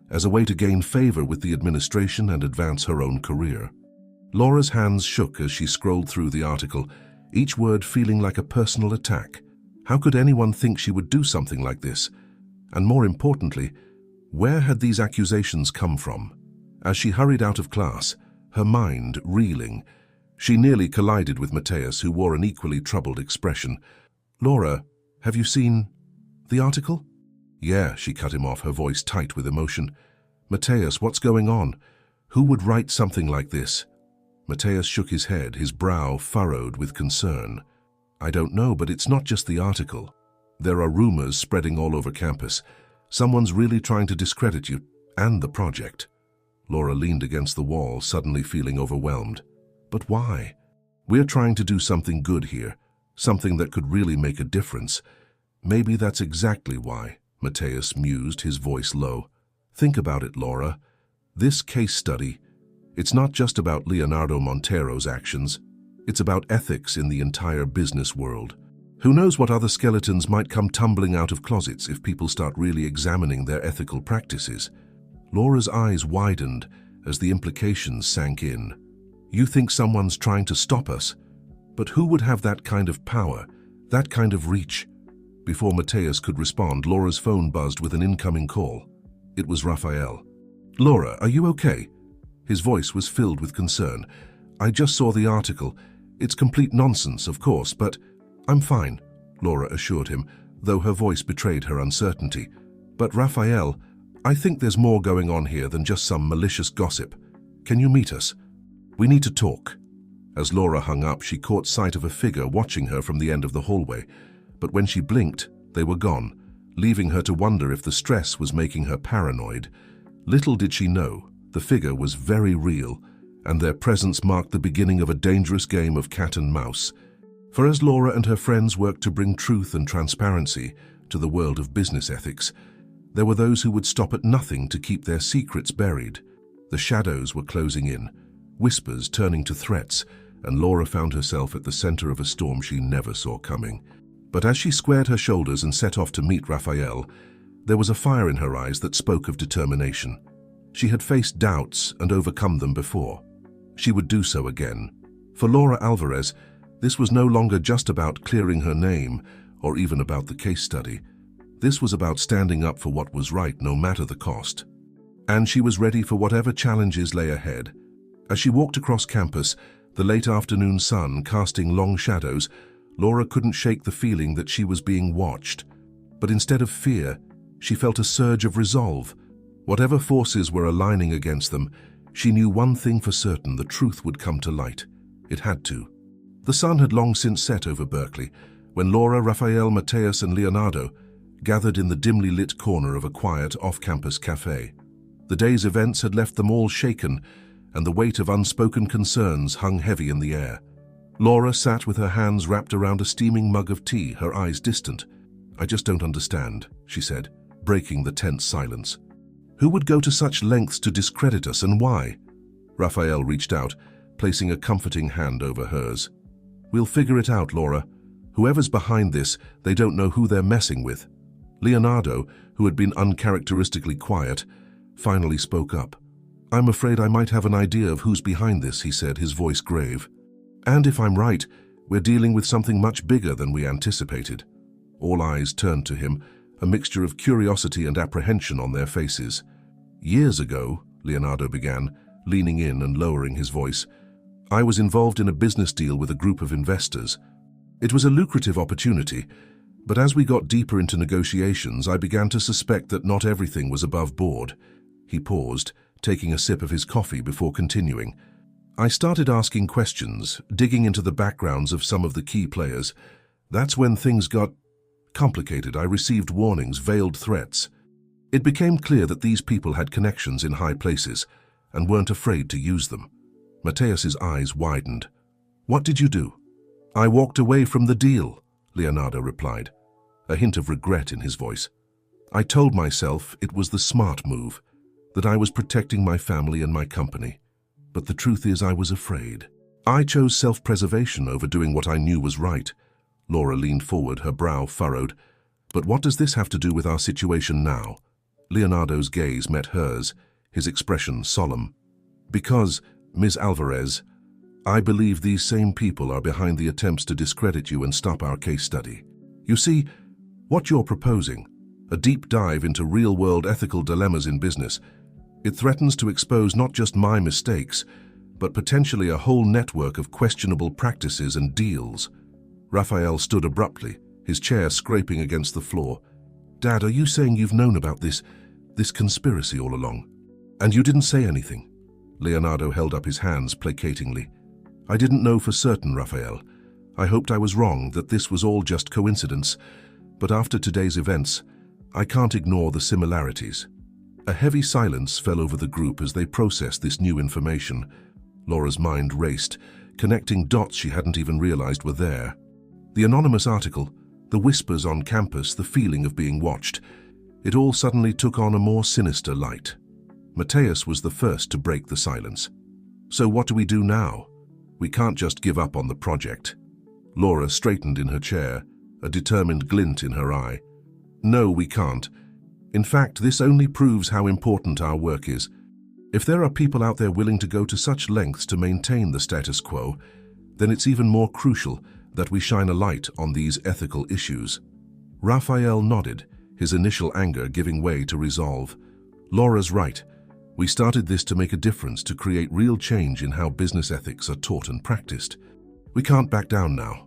A: as a way to gain favor with the administration and advance her own career. Laura's hands shook as she scrolled through the article, each word feeling like a personal attack. How could anyone think she would do something like this? And more importantly, where had these accusations come from? As she hurried out of class, her mind reeling, she nearly collided with Mateus, who wore an equally troubled expression. "Laura, have you seen the article?" "Yeah," she cut him off, her voice tight with emotion. "Mateus, what's going on? Who would write something like this?" Mateus shook his head, his brow furrowed with concern. "I don't know, but it's not just the article. There are rumors spreading all over campus. Someone's really trying to discredit you and the project." Laura leaned against the wall, suddenly feeling overwhelmed. "But why? We're trying to do something good here, something that could really make a difference. Maybe that's exactly why," Mateus mused, his voice low. "Think about it, Laura. This case study, it's not just about Leonardo Montero's actions. It's about ethics in the entire business world. Who knows what other skeletons might come tumbling out of closets if people start really examining their ethical practices." Laura's eyes widened as the implications sank in. "You think someone's trying to stop us? But who would have that kind of power, that kind of reach?" Before Mateus could respond, Laura's phone buzzed with an incoming call. It was Raphael. "Laura, are you okay?" His voice was filled with concern. "I just saw the article. It's complete nonsense, of course, but—" "I'm fine," Laura assured him, though her voice betrayed her uncertainty. "But Raphael, I think there's more going on here than just some malicious gossip. Can you meet us? We need to talk." As Laura hung up, she caught sight of a figure watching her from the end of the hallway, but when she blinked, they were gone, leaving her to wonder if the stress was making her paranoid. Little did she know, the figure was very real, and their presence marked the beginning of a dangerous game of cat and mouse. For as Laura and her friends worked to bring truth and transparency to the world of business ethics, there were those who would stop at nothing to keep their secrets buried. The shadows were closing in, whispers turning to threats, and Laura found herself at the center of a storm she never saw coming. But as she squared her shoulders and set off to meet Raphael, there was a fire in her eyes that spoke of determination. She had faced doubts and overcome them before. She would do so again. For Laura Alvarez, this was no longer just about clearing her name or even about the case study. This was about standing up for what was right no matter the cost. And she was ready for whatever challenges lay ahead. As she walked across campus, the late afternoon sun casting long shadows, Laura couldn't shake the feeling that she was being watched. But instead of fear, she felt a surge of resolve. Whatever forces were aligning against them, she knew one thing for certain: the truth would come to light. It had to. The sun had long since set over Berkeley, when Laura, Raphael, Mateus, and Leonardo gathered in the dimly lit corner of a quiet off-campus cafe. The day's events had left them all shaken, and the weight of unspoken concerns hung heavy in the air. Laura sat with her hands wrapped around a steaming mug of tea, her eyes distant. "I just don't understand," she said, breaking the tense silence. "Who would go to such lengths to discredit us, and why?" Raphael reached out, placing a comforting hand over hers. "We'll figure it out, Laura. Whoever's behind this, they don't know who they're messing with." Leonardo, who had been uncharacteristically quiet, finally spoke up. "I'm afraid I might have an idea of who's behind this," he said, his voice grave. "And if I'm right, we're dealing with something much bigger than we anticipated." All eyes turned to him, a mixture of curiosity and apprehension on their faces. "Years ago," Leonardo began, leaning in and lowering his voice, "I was involved in a business deal with a group of investors. It was a lucrative opportunity, but as we got deeper into negotiations, I began to suspect that not everything was above board." He paused, taking a sip of his coffee before continuing. "I started asking questions, digging into the backgrounds of some of the key players. That's when things got complicated. I received warnings, veiled threats. It became clear that these people had connections in high places and weren't afraid to use them." Mateus's eyes widened. "What did you do?" "I walked away from the deal," Leonardo replied, a hint of regret in his voice. "I told myself it was the smart move, that I was protecting my family and my company. But the truth is I was afraid. I chose self-preservation over doing what I knew was right." Laura leaned forward, her brow furrowed. "But what does this have to do with our situation now?" Leonardo's gaze met hers, his expression solemn. "Because, Ms. Alvarez, I believe these same people are behind the attempts to discredit you and stop our case study. You see, what you're proposing, a deep dive into real-world ethical dilemmas in business, it threatens to expose not just my mistakes, but potentially a whole network of questionable practices and deals." Raphael stood abruptly, his chair scraping against the floor. "Dad, are you saying you've known about this conspiracy all along? And you didn't say anything?" Leonardo held up his hands placatingly. "I didn't know for certain, Raphael. I hoped I was wrong, that this was all just coincidence. But after today's events, I can't ignore the similarities." A heavy silence fell over the group as they processed this new information. Laura's mind raced, connecting dots she hadn't even realized were there. The anonymous article, the whispers on campus, the feeling of being watched, it all suddenly took on a more sinister light. Mateus was the first to break the silence. "So what do we do now? We can't just give up on the project." Laura straightened in her chair, a determined glint in her eye. "No, we can't. In fact, this only proves how important our work is. If there are people out there willing to go to such lengths to maintain the status quo, then it's even more crucial that we shine a light on these ethical issues." Raphael nodded, his initial anger giving way to resolve. "Laura's right. We started this to make a difference, to create real change in how business ethics are taught and practiced. We can't back down now."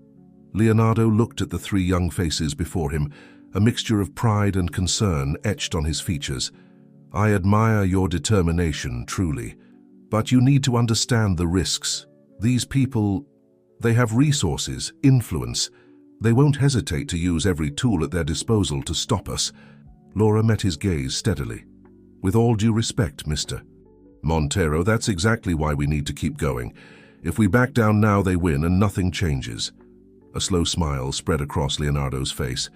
A: Leonardo looked at the three young faces before him, a mixture of pride and concern etched on his features. "I admire your determination, truly. But you need to understand the risks. These people, they have resources, influence. They won't hesitate to use every tool at their disposal to stop us. Laura met his gaze steadily. With all due respect, Mr. Montero, that's exactly why we need to keep going. If we back down now, they win and nothing changes. A slow smile spread across Leonardo's face.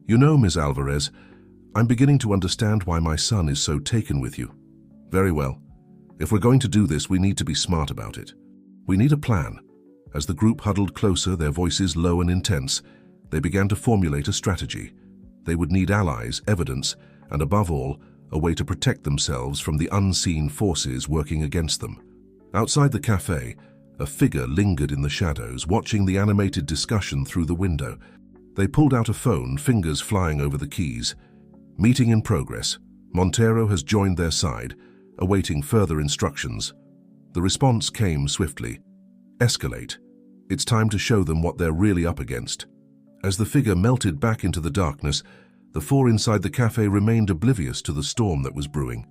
A: You know, Ms. Alvarez, I'm beginning to understand why my son is so taken with you. Very well. If we're going to do this, we need to be smart about it. We need a plan. As the group huddled closer, their voices low and intense, they began to formulate a strategy. They would need allies, evidence, and above all, a way to protect themselves from the unseen forces working against them. Outside the cafe, a figure lingered in the shadows, watching the animated discussion through the window. They pulled out a phone, fingers flying over the keys. Meeting in progress. Montero has joined their side, awaiting further instructions. The response came swiftly. Escalate. It's time to show them what they're really up against. As the figure melted back into the darkness, the four inside the cafe remained oblivious to the storm that was brewing.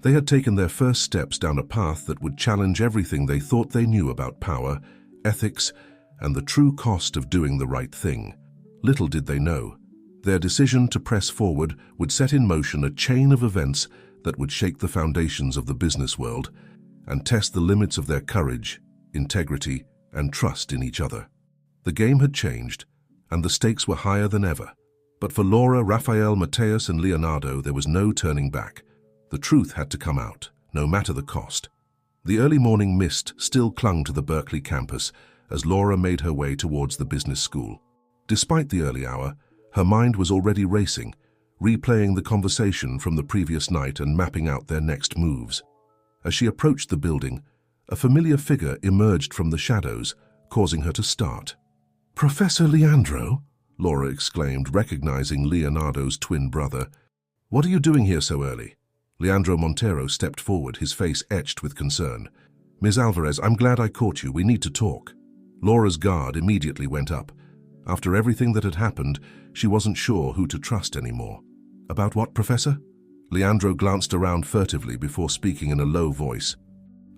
A: They had taken their first steps down a path that would challenge everything they thought they knew about power, ethics, and the true cost of doing the right thing. Little did they know, their decision to press forward would set in motion a chain of events that would shake the foundations of the business world and test the limits of their courage, integrity, and trust in each other. The game had changed, and the stakes were higher than ever. But for Laura, Rafael, Mateus, and Leonardo, there was no turning back. The truth had to come out, no matter the cost. The early morning mist still clung to the Berkeley campus as Laura made her way towards the business school. Despite the early hour, her mind was already racing, replaying the conversation from the previous night and mapping out their next moves. As she approached the building, a familiar figure emerged from the shadows, causing her to start. "Professor Leandro?" Laura exclaimed, recognizing Leonardo's twin brother. "What are you doing here so early?" Leandro Montero stepped forward, his face etched with concern. "Ms. Alvarez, I'm glad I caught you. We need to talk." Laura's guard immediately went up. After everything that had happened, she wasn't sure who to trust anymore. "About what, Professor?" Leandro glanced around furtively before speaking in a low voice.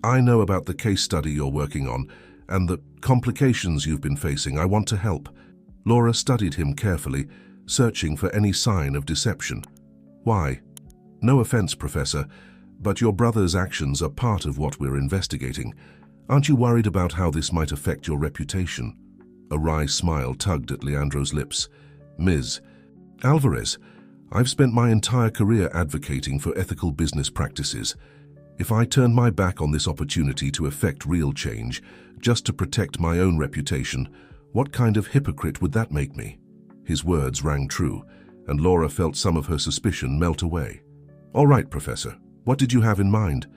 A: "I know about the case study you're working on and the complications you've been facing. I want to help." Laura studied him carefully, searching for any sign of deception. "Why?" "No offense, Professor, but your brother's actions are part of what we're investigating. Aren't you worried about how this might affect your reputation?" A wry smile tugged at Leandro's lips. "Ms. Alvarez, I've spent my entire career advocating for ethical business practices. If I turned my back on this opportunity to effect real change, just to protect my own reputation, what kind of hypocrite would that make me?" His words rang true, and Laura felt some of her suspicion melt away. "All right, Professor, what did you have in mind?"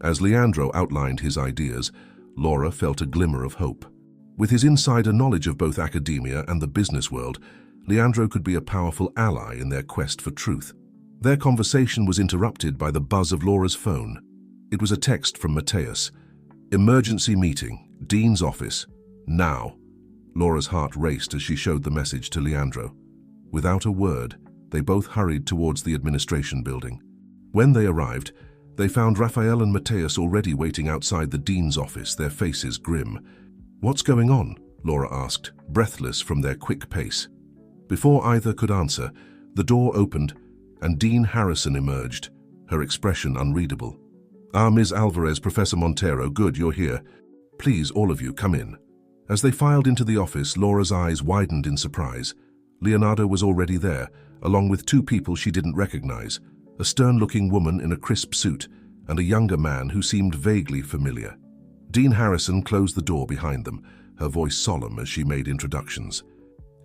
A: As Leandro outlined his ideas, Laura felt a glimmer of hope. With his insider knowledge of both academia and the business world, Leandro could be a powerful ally in their quest for truth. Their conversation was interrupted by the buzz of Laura's phone. It was a text from Mateus. "Emergency meeting, Dean's office, now." Laura's heart raced as she showed the message to Leandro. Without a word, they both hurried towards the administration building. When they arrived, they found Rafael and Mateus already waiting outside the Dean's office, their faces grim. "What's going on?" Laura asked, breathless from their quick pace. Before either could answer, the door opened and Dean Harrison emerged, her expression unreadable. "Ah, Ms. Alvarez, Professor Montero, good, you're here. Please, all of you, come in." As they filed into the office, Laura's eyes widened in surprise. Leonardo was already there, along with two people she didn't recognize, a stern-looking woman in a crisp suit and a younger man who seemed vaguely familiar. Dean Harrison closed the door behind them, her voice solemn as she made introductions.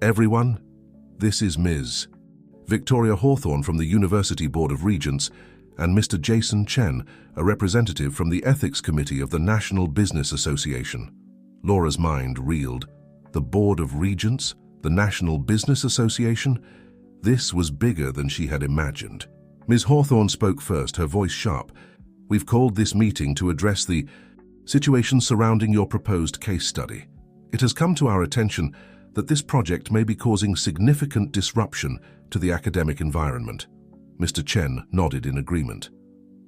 A: "Everyone, this is Ms. Victoria Hawthorne from the University Board of Regents and Mr. Jason Chen, a representative from the Ethics Committee of the National Business Association." Laura's mind reeled. The Board of Regents? The National Business Association? This was bigger than she had imagined. Ms. Hawthorne spoke first, her voice sharp. "We've called this meeting to address the situation surrounding your proposed case study. It has come to our attention that this project may be causing significant disruption to the academic environment." Mr. Chen nodded in agreement.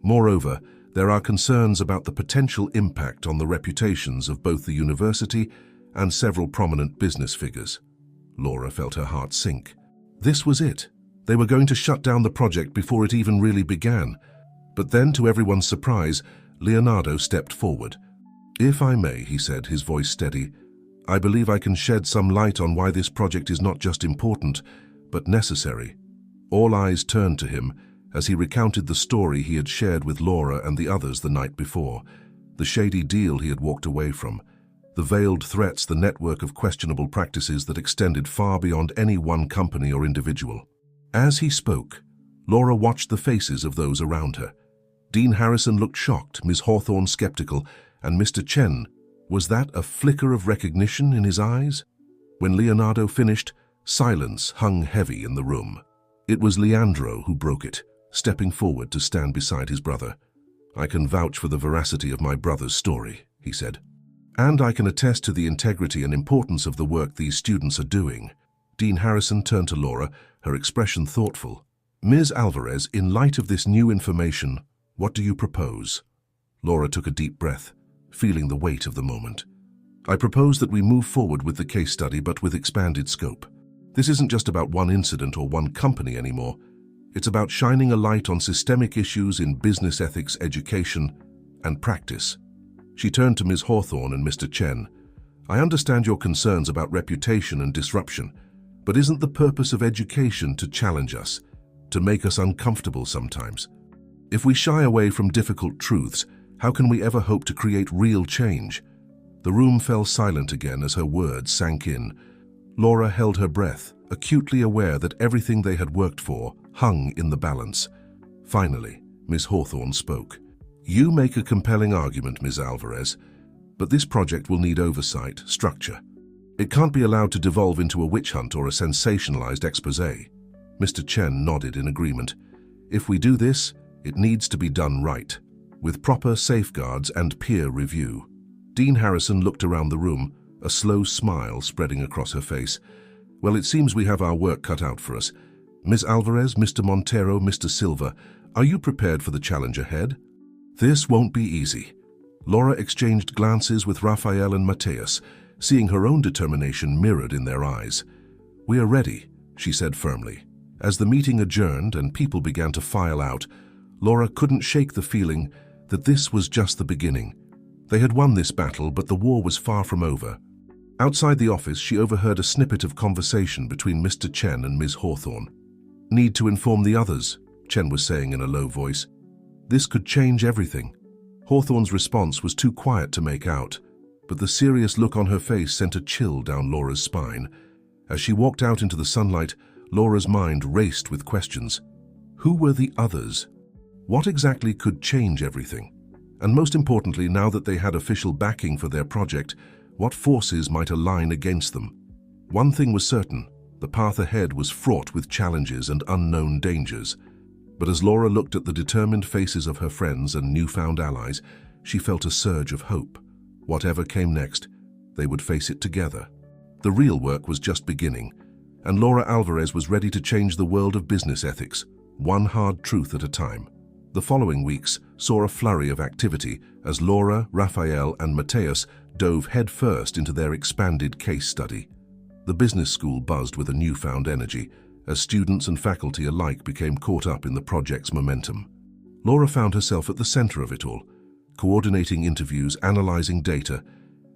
A: "Moreover, There are concerns about the potential impact on the reputations of both the university and several prominent business figures. Laura felt her heart sink. This was it. They were going to shut down the project before it even really began. But then, to everyone's surprise, Leonardo stepped forward. "If I may," he said, his voice steady, "I believe I can shed some light on why this project is not just important, but necessary." All eyes turned to him as he recounted the story he had shared with Laura and the others the night before, the shady deal he had walked away from, the veiled threats, the network of questionable practices that extended far beyond any one company or individual. As he spoke, Laura watched the faces of those around her. Dean Harrison looked shocked, Ms. Hawthorne skeptical, and Mr. Chen, was that a flicker of recognition in his eyes? When Leonardo finished, silence hung heavy in the room. It was Leandro who broke it, stepping forward to stand beside his brother. "I can vouch for the veracity of my brother's story," he said. "And I can attest to the integrity and importance of the work these students are doing." Dean Harrison turned to Laura, her expression thoughtful. "Ms. Alvarez, in light of this new information, what do you propose?" Laura took a deep breath, feeling the weight of the moment. "I propose that we move forward with the case study, but with expanded scope. This isn't just about one incident or one company anymore. It's about shining a light on systemic issues in business ethics, education, and practice." She turned to Ms. Hawthorne and Mr. Chen. "I understand your concerns about reputation and disruption, but isn't the purpose of education to challenge us, to make us uncomfortable sometimes? If we shy away from difficult truths, how can we ever hope to create real change?" The room fell silent again as her words sank in. Laura held her breath, acutely aware that everything they had worked for hung in the balance. Finally, Ms. Hawthorne spoke. "You make a compelling argument, Ms. Alvarez, but this project will need oversight, structure. It can't be allowed to devolve into a witch hunt or a sensationalized exposé." Mr. Chen nodded in agreement. "If we do this, it needs to be done right, with proper safeguards and peer review." Dean Harrison looked around the room, a slow smile spreading across her face. "Well, it seems we have our work cut out for us. Ms. Alvarez, Mr. Montero, Mr. Silva, are you prepared for the challenge ahead?" "This won't be easy." Laura exchanged glances with Raphael and Mateus, seeing her own determination mirrored in their eyes. "We are ready," she said firmly. As the meeting adjourned and people began to file out, Laura couldn't shake the feeling that this was just the beginning. They had won this battle, but the war was far from over. Outside the office, she overheard a snippet of conversation between Mr. Chen and Ms. Hawthorne. "Need to inform the others," Chen was saying in a low voice. "This could change everything." Hawthorne's response was too quiet to make out, but the serious look on her face sent a chill down Laura's spine. As she walked out into the sunlight, Laura's mind raced with questions. Who were the others? What exactly could change everything? And most importantly, now that they had official backing for their project, what forces might align against them? One thing was certain: the path ahead was fraught with challenges and unknown dangers. But as Laura looked at the determined faces of her friends and newfound allies, she felt a surge of hope. Whatever came next, they would face it together. The real work was just beginning, and Laura Alvarez was ready to change the world of business ethics, one hard truth at a time. The following weeks saw a flurry of activity as Laura, Raphael, and Mateus dove headfirst into their expanded case study. The business school buzzed with a newfound energy, as students and faculty alike became caught up in the project's momentum. Laura found herself at the center of it all, coordinating interviews, analyzing data,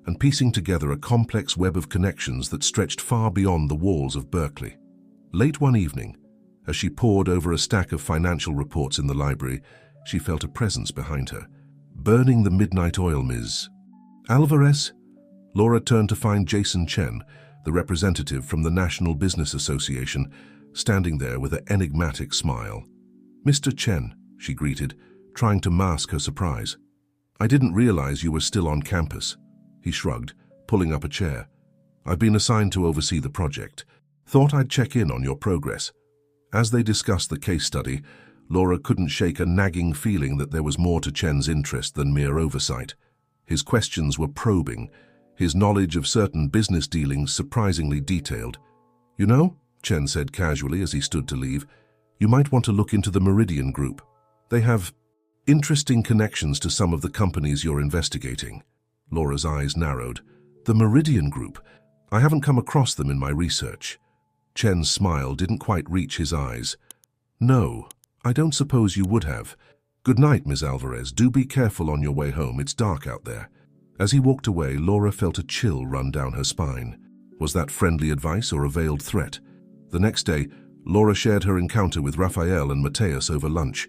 A: and piecing together a complex web of connections that stretched far beyond the walls of Berkeley. Late one evening, as she pored over a stack of financial reports in the library, she felt a presence behind her. "Burning the midnight oil, Ms. Alvarez?" Laura turned to find Jason Chen, the representative from the National Business Association, standing there with an enigmatic smile. "Mr. Chen," she greeted, trying to mask her surprise. "I didn't realize you were still on campus." He shrugged, pulling up a chair. "I've been assigned to oversee the project. Thought I'd check in on your progress." As they discussed the case study, Laura couldn't shake a nagging feeling that there was more to Chen's interest than mere oversight. His questions were probing, his knowledge of certain business dealings surprisingly detailed. "You know," Chen said casually as he stood to leave, "you might want to look into the Meridian Group. They have Interesting connections to some of the companies you're investigating. Laura's eyes narrowed. The Meridian Group. I haven't come across them in my research. Chen's smile didn't quite reach his eyes. No, I don't suppose you would have. Good night, Ms. Alvarez. Do be careful on your way home. It's dark out there. As he walked away, Laura felt a chill run down her spine. Was that friendly advice or a veiled threat? The next day, Laura shared her encounter with Rafael and Mateus over lunch.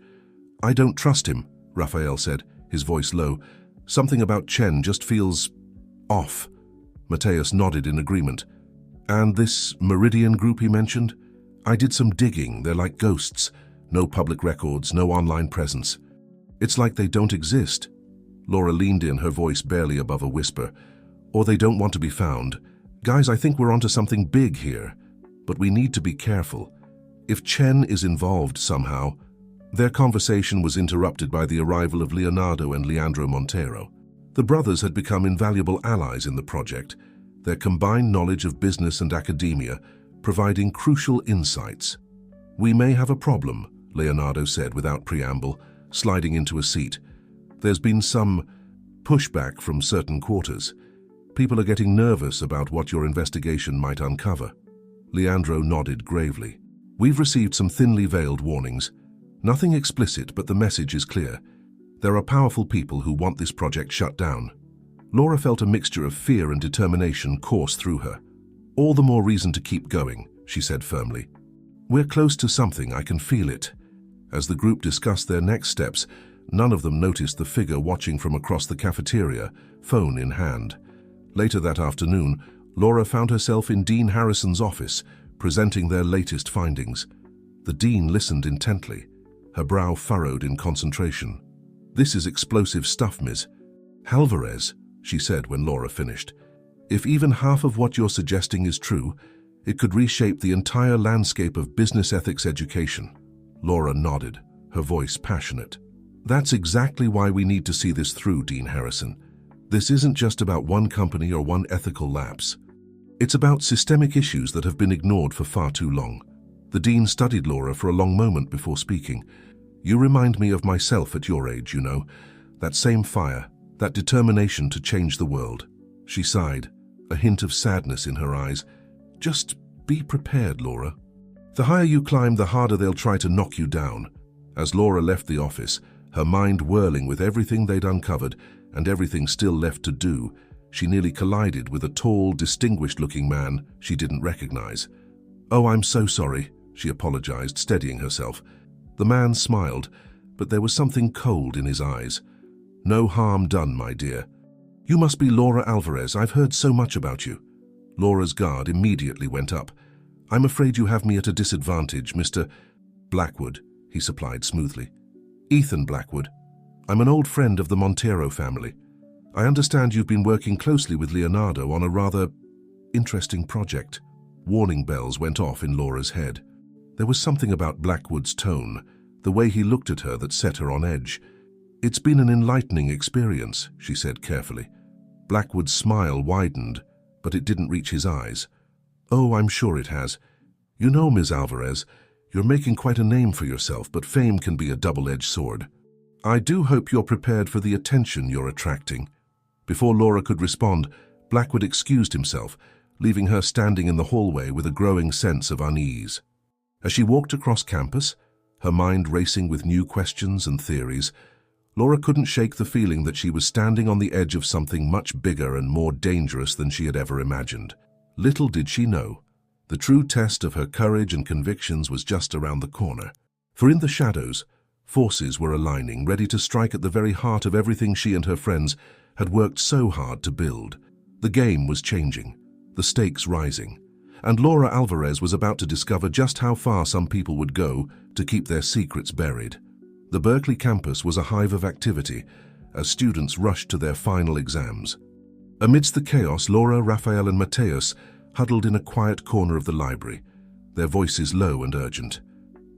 A: I don't trust him, Rafael said, his voice low. Something about Chen just feels off. Mateus nodded in agreement. And this Meridian Group he mentioned? I did some digging. They're like ghosts. No public records, no online presence. It's like they don't exist. Laura leaned in, her voice barely above a whisper. Or they don't want to be found. Guys, I think we're onto something big here. But we need to be careful. If Chen is involved somehow... Their conversation was interrupted by the arrival of Leonardo and Leandro Montero. The brothers had become invaluable allies in the project, their combined knowledge of business and academia providing crucial insights. We may have a problem, Leonardo said without preamble, sliding into a seat. There's been some pushback from certain quarters. People are getting nervous about what your investigation might uncover. Leandro nodded gravely. We've received some thinly veiled warnings. Nothing explicit, but the message is clear. There are powerful people who want this project shut down. Laura felt a mixture of fear and determination course through her. All the more reason to keep going, she said firmly. We're close to something, I can feel it. As the group discussed their next steps, none of them noticed the figure watching from across the cafeteria, phone in hand. Later that afternoon, Laura found herself in Dean Harrison's office, presenting their latest findings. The dean listened intently, her brow furrowed in concentration. This is explosive stuff, Ms. Alvarez, she said when Laura finished. If even half of what you're suggesting is true, it could reshape the entire landscape of business ethics education. Laura nodded, her voice passionate. That's exactly why we need to see this through, Dean Harrison. This isn't just about one company or one ethical lapse. It's about systemic issues that have been ignored for far too long. The dean studied Laura for a long moment before speaking. You remind me of myself at your age, you know. That same fire, that determination to change the world. She sighed, a hint of sadness in her eyes. Just be prepared, Laura. The higher you climb, the harder they'll try to knock you down. As Laura left the office, her mind whirling with everything they'd uncovered and everything still left to do, she nearly collided with a tall, distinguished-looking man she didn't recognize. Oh, I'm so sorry, she apologized, steadying herself. The man smiled, but there was something cold in his eyes. No harm done, my dear. You must be Laura Alvarez. I've heard so much about you. Laura's guard immediately went up. I'm afraid you have me at a disadvantage, Mr. Blackwood, he supplied smoothly. Ethan Blackwood. I'm an old friend of the Montero family. I understand you've been working closely with Leonardo on a rather interesting project. Warning bells went off in Laura's head. There was something about Blackwood's tone, the way he looked at her, that set her on edge. It's been an enlightening experience, she said carefully. Blackwood's smile widened, but it didn't reach his eyes. Oh, I'm sure it has. You know, Ms. Alvarez, you're making quite a name for yourself, but fame can be a double-edged sword. I do hope you're prepared for the attention you're attracting. Before Laura could respond, Blackwood excused himself, leaving her standing in the hallway with a growing sense of unease. As she walked across campus, her mind racing with new questions and theories, Laura couldn't shake the feeling that she was standing on the edge of something much bigger and more dangerous than she had ever imagined. Little did she know, the true test of her courage and convictions was just around the corner. For in the shadows, forces were aligning, ready to strike at the very heart of everything she and her friends had worked so hard to build. The game was changing, the stakes rising, and Laura Alvarez was about to discover just how far some people would go to keep their secrets buried. The Berkeley campus was a hive of activity as students rushed to their final exams. Amidst the chaos, Laura, Rafael, and Mateus huddled in a quiet corner of the library, their voices low and urgent.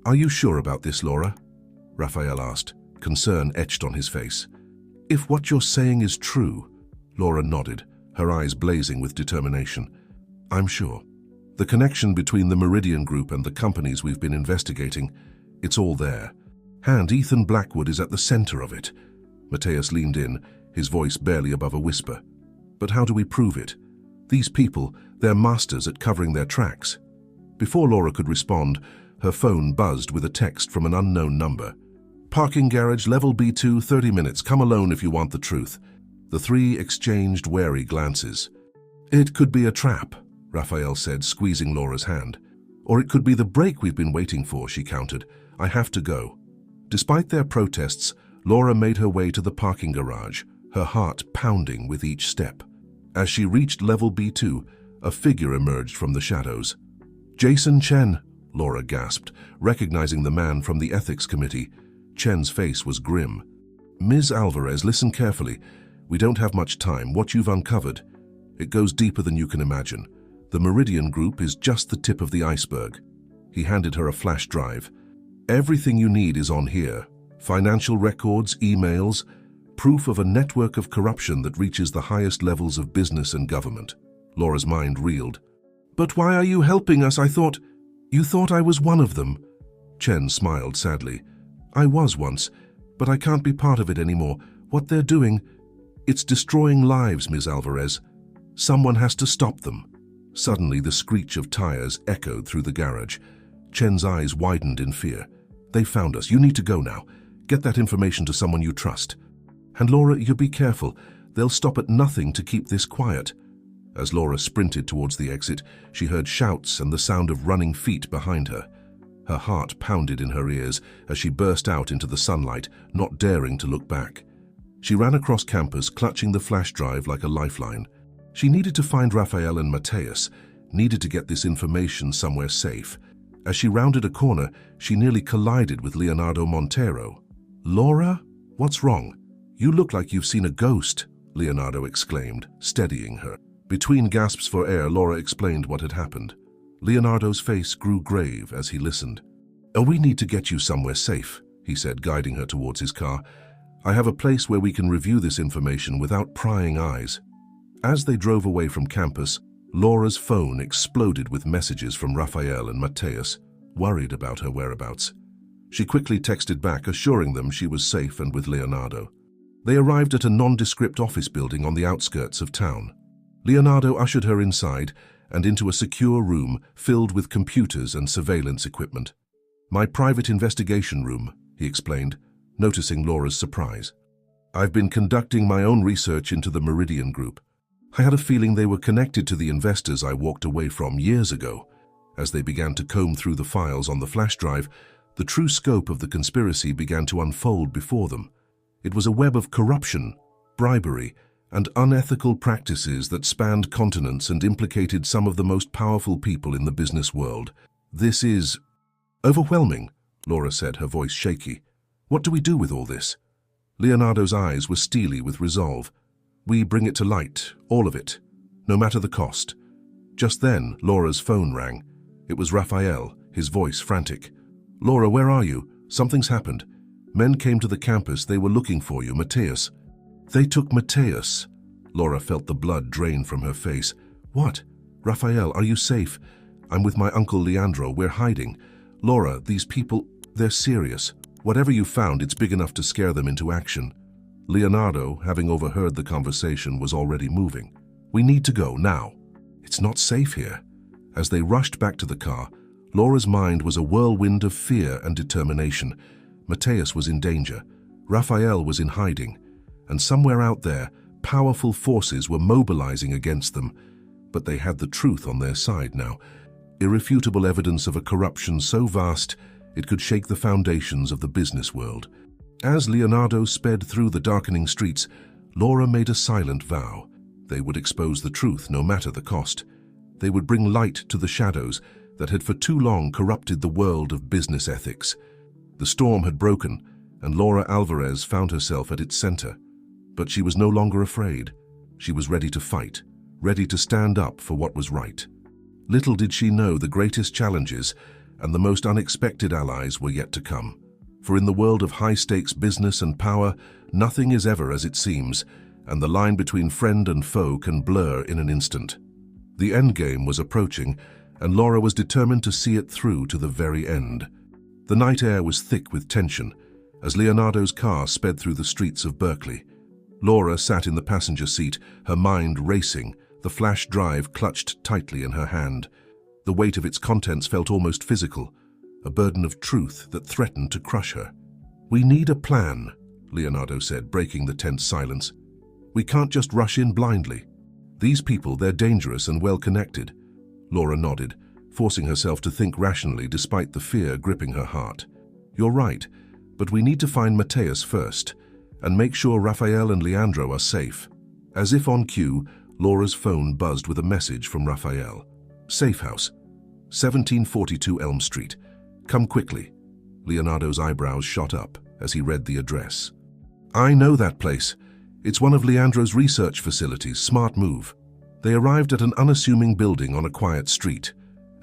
A: Are you sure about this, Laura? Rafael asked, concern etched on his face. If what you're saying is true, Laura nodded, her eyes blazing with determination. I'm sure. The connection between the Meridian Group and the companies we've been investigating, it's all there. And Ethan Blackwood is at the center of it. Mateus leaned in, his voice barely above a whisper. But how do we prove it? These people, they're masters at covering their tracks. Before Laura could respond, her phone buzzed with a text from an unknown number. Parking garage, level B2, 30 minutes. Come alone if you want the truth. The three exchanged wary glances. It could be a trap, Raphael said, squeezing Laura's hand. Or it could be the break we've been waiting for, she countered. I have to go. Despite their protests, Laura made her way to the parking garage, her heart pounding with each step. As she reached level B2, a figure emerged from the shadows. Jason Chen, Laura gasped, recognizing the man from the ethics committee. Chen's face was grim. Ms. Alvarez, listen carefully. We don't have much time. What you've uncovered, it goes deeper than you can imagine. The Meridian Group is just the tip of the iceberg. He handed her a flash drive. Everything you need is on here. Financial records, emails, proof of a network of corruption that reaches the highest levels of business and government. Laura's mind reeled. But why are you helping us? You thought I was one of them. Chen smiled sadly. I was once, but I can't be part of it anymore. What they're doing, it's destroying lives, Ms. Alvarez. Someone has to stop them. Suddenly, the screech of tires echoed through the garage. Chen's eyes widened in fear. They found us. You need to go now. Get that information to someone you trust. And Laura, you be careful. They'll stop at nothing to keep this quiet. As Laura sprinted towards the exit, she heard shouts and the sound of running feet behind her. Her heart pounded in her ears as she burst out into the sunlight, not daring to look back. She ran across campus, clutching the flash drive like a lifeline. She needed to find Raphael and Mateus, needed to get this information somewhere safe. As she rounded a corner, she nearly collided with Leonardo Montero. Laura? What's wrong? You look like you've seen a ghost, Leonardo exclaimed, steadying her. Between gasps for air, Laura explained what had happened. Leonardo's face grew grave as he listened. Oh, we need to get you somewhere safe, he said, guiding her towards his car. I have a place where we can review this information without prying eyes. As they drove away from campus, Laura's phone exploded with messages from Raphael and Mateus, worried about her whereabouts. She quickly texted back, assuring them she was safe and with Leonardo. They arrived at a nondescript office building on the outskirts of town. Leonardo ushered her inside and into a secure room filled with computers and surveillance equipment. My private investigation room, he explained, noticing Laura's surprise. I've been conducting my own research into the Meridian Group. I had a feeling they were connected to the investors I walked away from years ago. As they began to comb through the files on the flash drive, the true scope of the conspiracy began to unfold before them. It was a web of corruption, bribery, and unethical practices that spanned continents and implicated some of the most powerful people in the business world. This is overwhelming, Laura said, her voice shaky. What do we do with all this? Leonardo's eyes were steely with resolve. We bring it to light, all of it, no matter the cost. Just then, Laura's phone rang. It was Raphael, his voice frantic. Laura, where are you? Something's happened. Men came to the campus. They were looking for you, Mateus. They took Mateus. Laura felt the blood drain from her face. What? Raphael, are you safe? I'm with my uncle Leandro. We're hiding. Laura, these people, they're serious. Whatever you found, it's big enough to scare them into action. Leonardo, having overheard the conversation, was already moving. We need to go, now. It's not safe here. As they rushed back to the car, Laura's mind was a whirlwind of fear and determination. Mateus was in danger. Raphael was in hiding. And somewhere out there, powerful forces were mobilizing against them. But they had the truth on their side now. Irrefutable evidence of a corruption so vast, it could shake the foundations of the business world. As Leonardo sped through the darkening streets, Laura made a silent vow. They would expose the truth no matter the cost. They would bring light to the shadows that had for too long corrupted the world of business ethics. The storm had broken, and Laura Alvarez found herself at its center. But she was no longer afraid. She was ready to fight, ready to stand up for what was right. Little did she know the greatest challenges and the most unexpected allies were yet to come. For in the world of high-stakes business and power, nothing is ever as it seems, and the line between friend and foe can blur in an instant. The endgame was approaching, and Laura was determined to see it through to the very end. The night air was thick with tension, as Leonardo's car sped through the streets of Berkeley. Laura sat in the passenger seat, her mind racing, the flash drive clutched tightly in her hand. The weight of its contents felt almost physical, a burden of truth that threatened to crush her. "We need a plan," Leonardo said, breaking the tense silence. "We can't just rush in blindly. These people, they're dangerous and well-connected." Laura nodded, forcing herself to think rationally despite the fear gripping her heart. "You're right, but we need to find Mateus first, and make sure Raphael and Leandro are safe." As if on cue, Laura's phone buzzed with a message from Raphael. "Safe house, 1742 Elm Street. Come quickly." Leonardo's eyebrows shot up as he read the address. "I know that place. It's one of Leandro's research facilities. Smart move." They arrived at an unassuming building on a quiet street.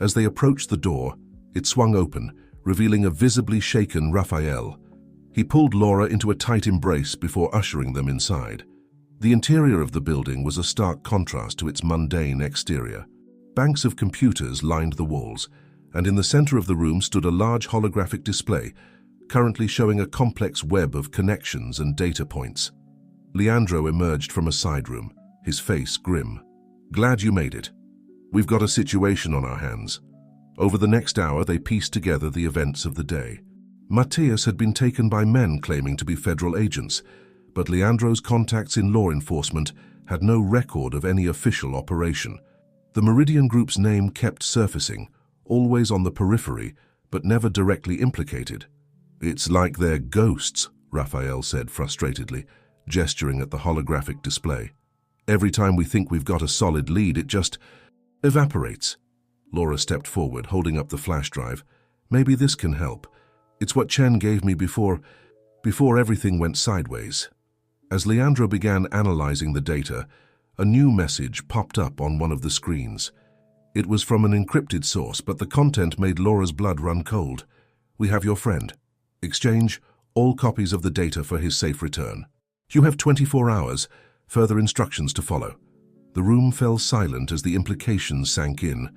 A: As they approached the door, it swung open, revealing a visibly shaken Raphael. He pulled Laura into a tight embrace before ushering them inside. The interior of the building was a stark contrast to its mundane exterior. Banks of computers lined the walls, and in the center of the room stood a large holographic display, currently showing a complex web of connections and data points. Leandro emerged from a side room, his face grim. "Glad you made it. We've got a situation on our hands." Over the next hour, they pieced together the events of the day. Mateus had been taken by men claiming to be federal agents, but Leandro's contacts in law enforcement had no record of any official operation. The Meridian Group's name kept surfacing, always on the periphery, but never directly implicated. "It's like they're ghosts," Raphael said frustratedly, gesturing at the holographic display. "Every time we think we've got a solid lead, it just evaporates." Laura stepped forward, holding up the flash drive. "Maybe this can help. It's what Chen gave me before everything went sideways." As Leandro began analyzing the data, a new message popped up on one of the screens. It was from an encrypted source, but the content made Laura's blood run cold. "We have your friend. Exchange all copies of the data for his safe return. You have 24 hours. Further instructions to follow." The room fell silent as the implications sank in.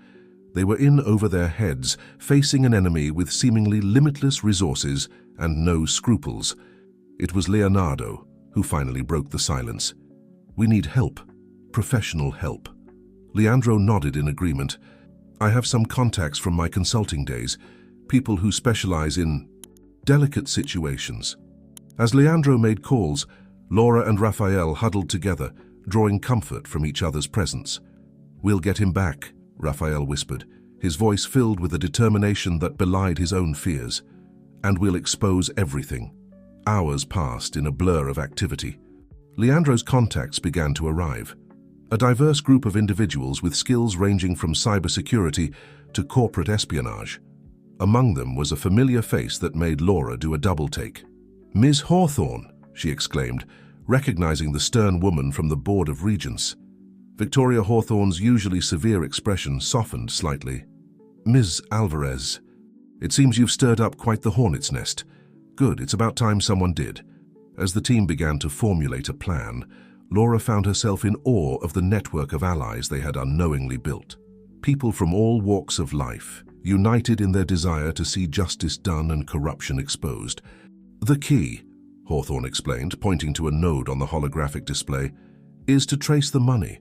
A: They were in over their heads, facing an enemy with seemingly limitless resources and no scruples. It was Leonardo who finally broke the silence. "We need help. Professional help." Leandro nodded in agreement. "I have some contacts from my consulting days, people who specialize in delicate situations." As Leandro made calls, Laura and Raphael huddled together, drawing comfort from each other's presence. "We'll get him back," Raphael whispered, his voice filled with a determination that belied his own fears. "And we'll expose everything." Hours passed in a blur of activity. Leandro's contacts began to arrive. A diverse group of individuals with skills ranging from cybersecurity to corporate espionage. Among them was a familiar face that made Laura do a double-take. "Ms. Hawthorne," she exclaimed, recognizing the stern woman from the Board of Regents. Victoria Hawthorne's usually severe expression softened slightly. "Ms. Alvarez, it seems you've stirred up quite the hornet's nest. Good, it's about time someone did." As the team began to formulate a plan, Laura found herself in awe of the network of allies they had unknowingly built. People from all walks of life, united in their desire to see justice done and corruption exposed. "The key," Hawthorne explained, pointing to a node on the holographic display, "is to trace the money.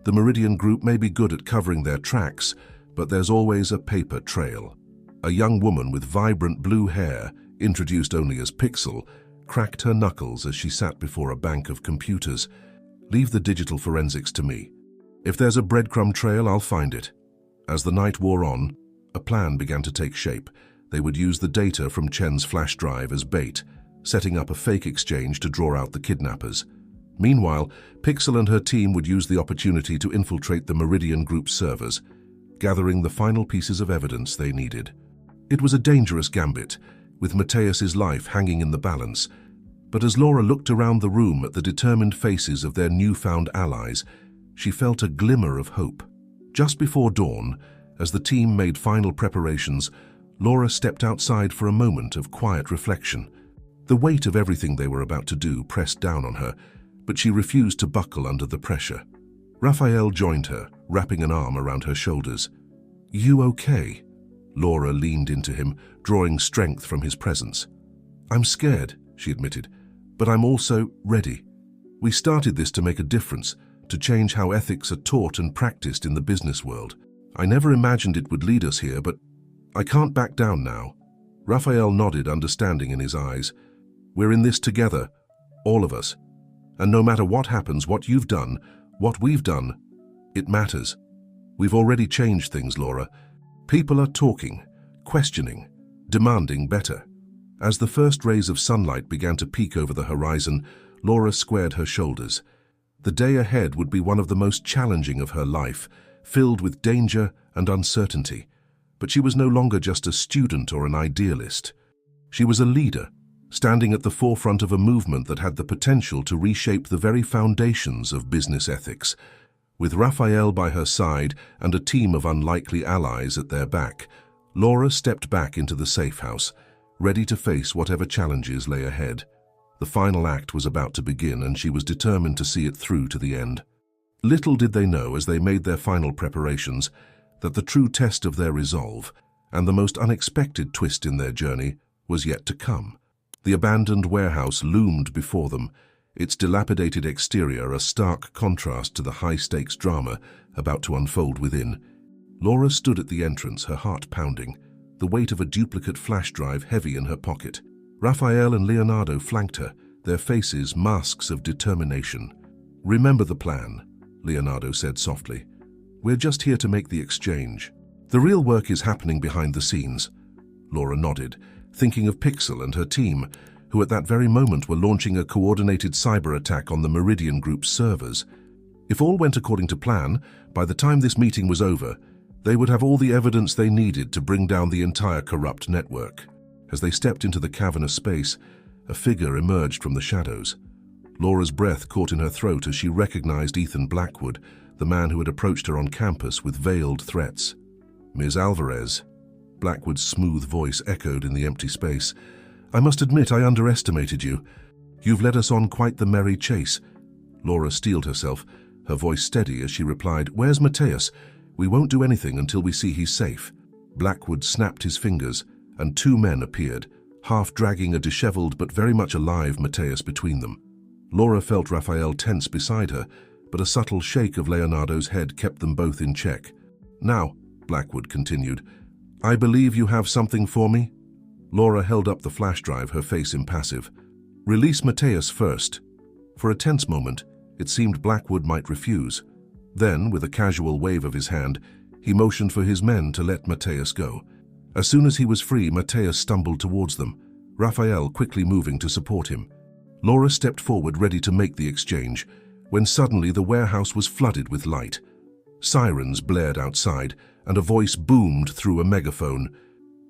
A: The Meridian Group may be good at covering their tracks, but there's always a paper trail." A young woman with vibrant blue hair, introduced only as Pixel, cracked her knuckles as she sat before a bank of computers. "Leave the digital forensics to me. If there's a breadcrumb trail, I'll find it." As the night wore on, a plan began to take shape. They would use the data from Chen's flash drive as bait, setting up a fake exchange to draw out the kidnappers. Meanwhile, Pixel and her team would use the opportunity to infiltrate the Meridian Group's servers, gathering the final pieces of evidence they needed. It was a dangerous gambit, with Mateus's life hanging in the balance, but as Laura looked around the room at the determined faces of their newfound allies, she felt a glimmer of hope. Just before dawn, as the team made final preparations, Laura stepped outside for a moment of quiet reflection. The weight of everything they were about to do pressed down on her, but she refused to buckle under the pressure. Raphael joined her, wrapping an arm around her shoulders. "You okay?" Laura leaned into him, drawing strength from his presence. "I'm scared," she admitted, "but I'm also ready. We started this to make a difference, to change how ethics are taught and practiced in the business world. I never imagined it would lead us here, but I can't back down now." Raphael nodded, understanding in his eyes. "We're in this together, all of us. And no matter what happens, what you've done, what we've done, it matters. We've already changed things, Laura. People are talking, questioning, demanding better." As the first rays of sunlight began to peek over the horizon, Laura squared her shoulders. The day ahead would be one of the most challenging of her life, filled with danger and uncertainty. But she was no longer just a student or an idealist. She was a leader, standing at the forefront of a movement that had the potential to reshape the very foundations of business ethics. With Raphael by her side and a team of unlikely allies at their back, Laura stepped back into the safe house, ready to face whatever challenges lay ahead. The final act was about to begin, and she was determined to see it through to the end. Little did they know, as they made their final preparations, that the true test of their resolve and the most unexpected twist in their journey was yet to come. The abandoned warehouse loomed before them, its dilapidated exterior a stark contrast to the high-stakes drama about to unfold within. Laura stood at the entrance, her heart pounding, the weight of a duplicate flash drive heavy in her pocket. Raphael and Leonardo flanked her, their faces masks of determination. "Remember the plan," Leonardo said softly. "We're just here to make the exchange. The real work is happening behind the scenes." Laura nodded, thinking of Pixel and her team, who at that very moment were launching a coordinated cyber attack on the Meridian Group's servers. If all went according to plan, by the time this meeting was over, they would have all the evidence they needed to bring down the entire corrupt network. As they stepped into the cavernous space, a figure emerged from the shadows. Laura's breath caught in her throat as she recognized Ethan Blackwood, the man who had approached her on campus with veiled threats. "Ms. Alvarez," Blackwood's smooth voice echoed in the empty space. "I must admit I underestimated you. You've led us on quite the merry chase." Laura steeled herself, her voice steady as she replied, "Where's Mateus? We won't do anything until we see he's safe." Blackwood snapped his fingers, and two men appeared, half dragging a disheveled but very much alive Mateus between them. Laura felt Raphael tense beside her, but a subtle shake of Leonardo's head kept them both in check. "Now," Blackwood continued, "I believe you have something for me?" Laura held up the flash drive, her face impassive. "Release Mateus first." For a tense moment, it seemed Blackwood might refuse. Then, with a casual wave of his hand, he motioned for his men to let Mateus go. As soon as he was free, Mateus stumbled towards them, Raphael quickly moving to support him. Laura stepped forward, ready to make the exchange, when suddenly the warehouse was flooded with light. Sirens blared outside, and a voice boomed through a megaphone.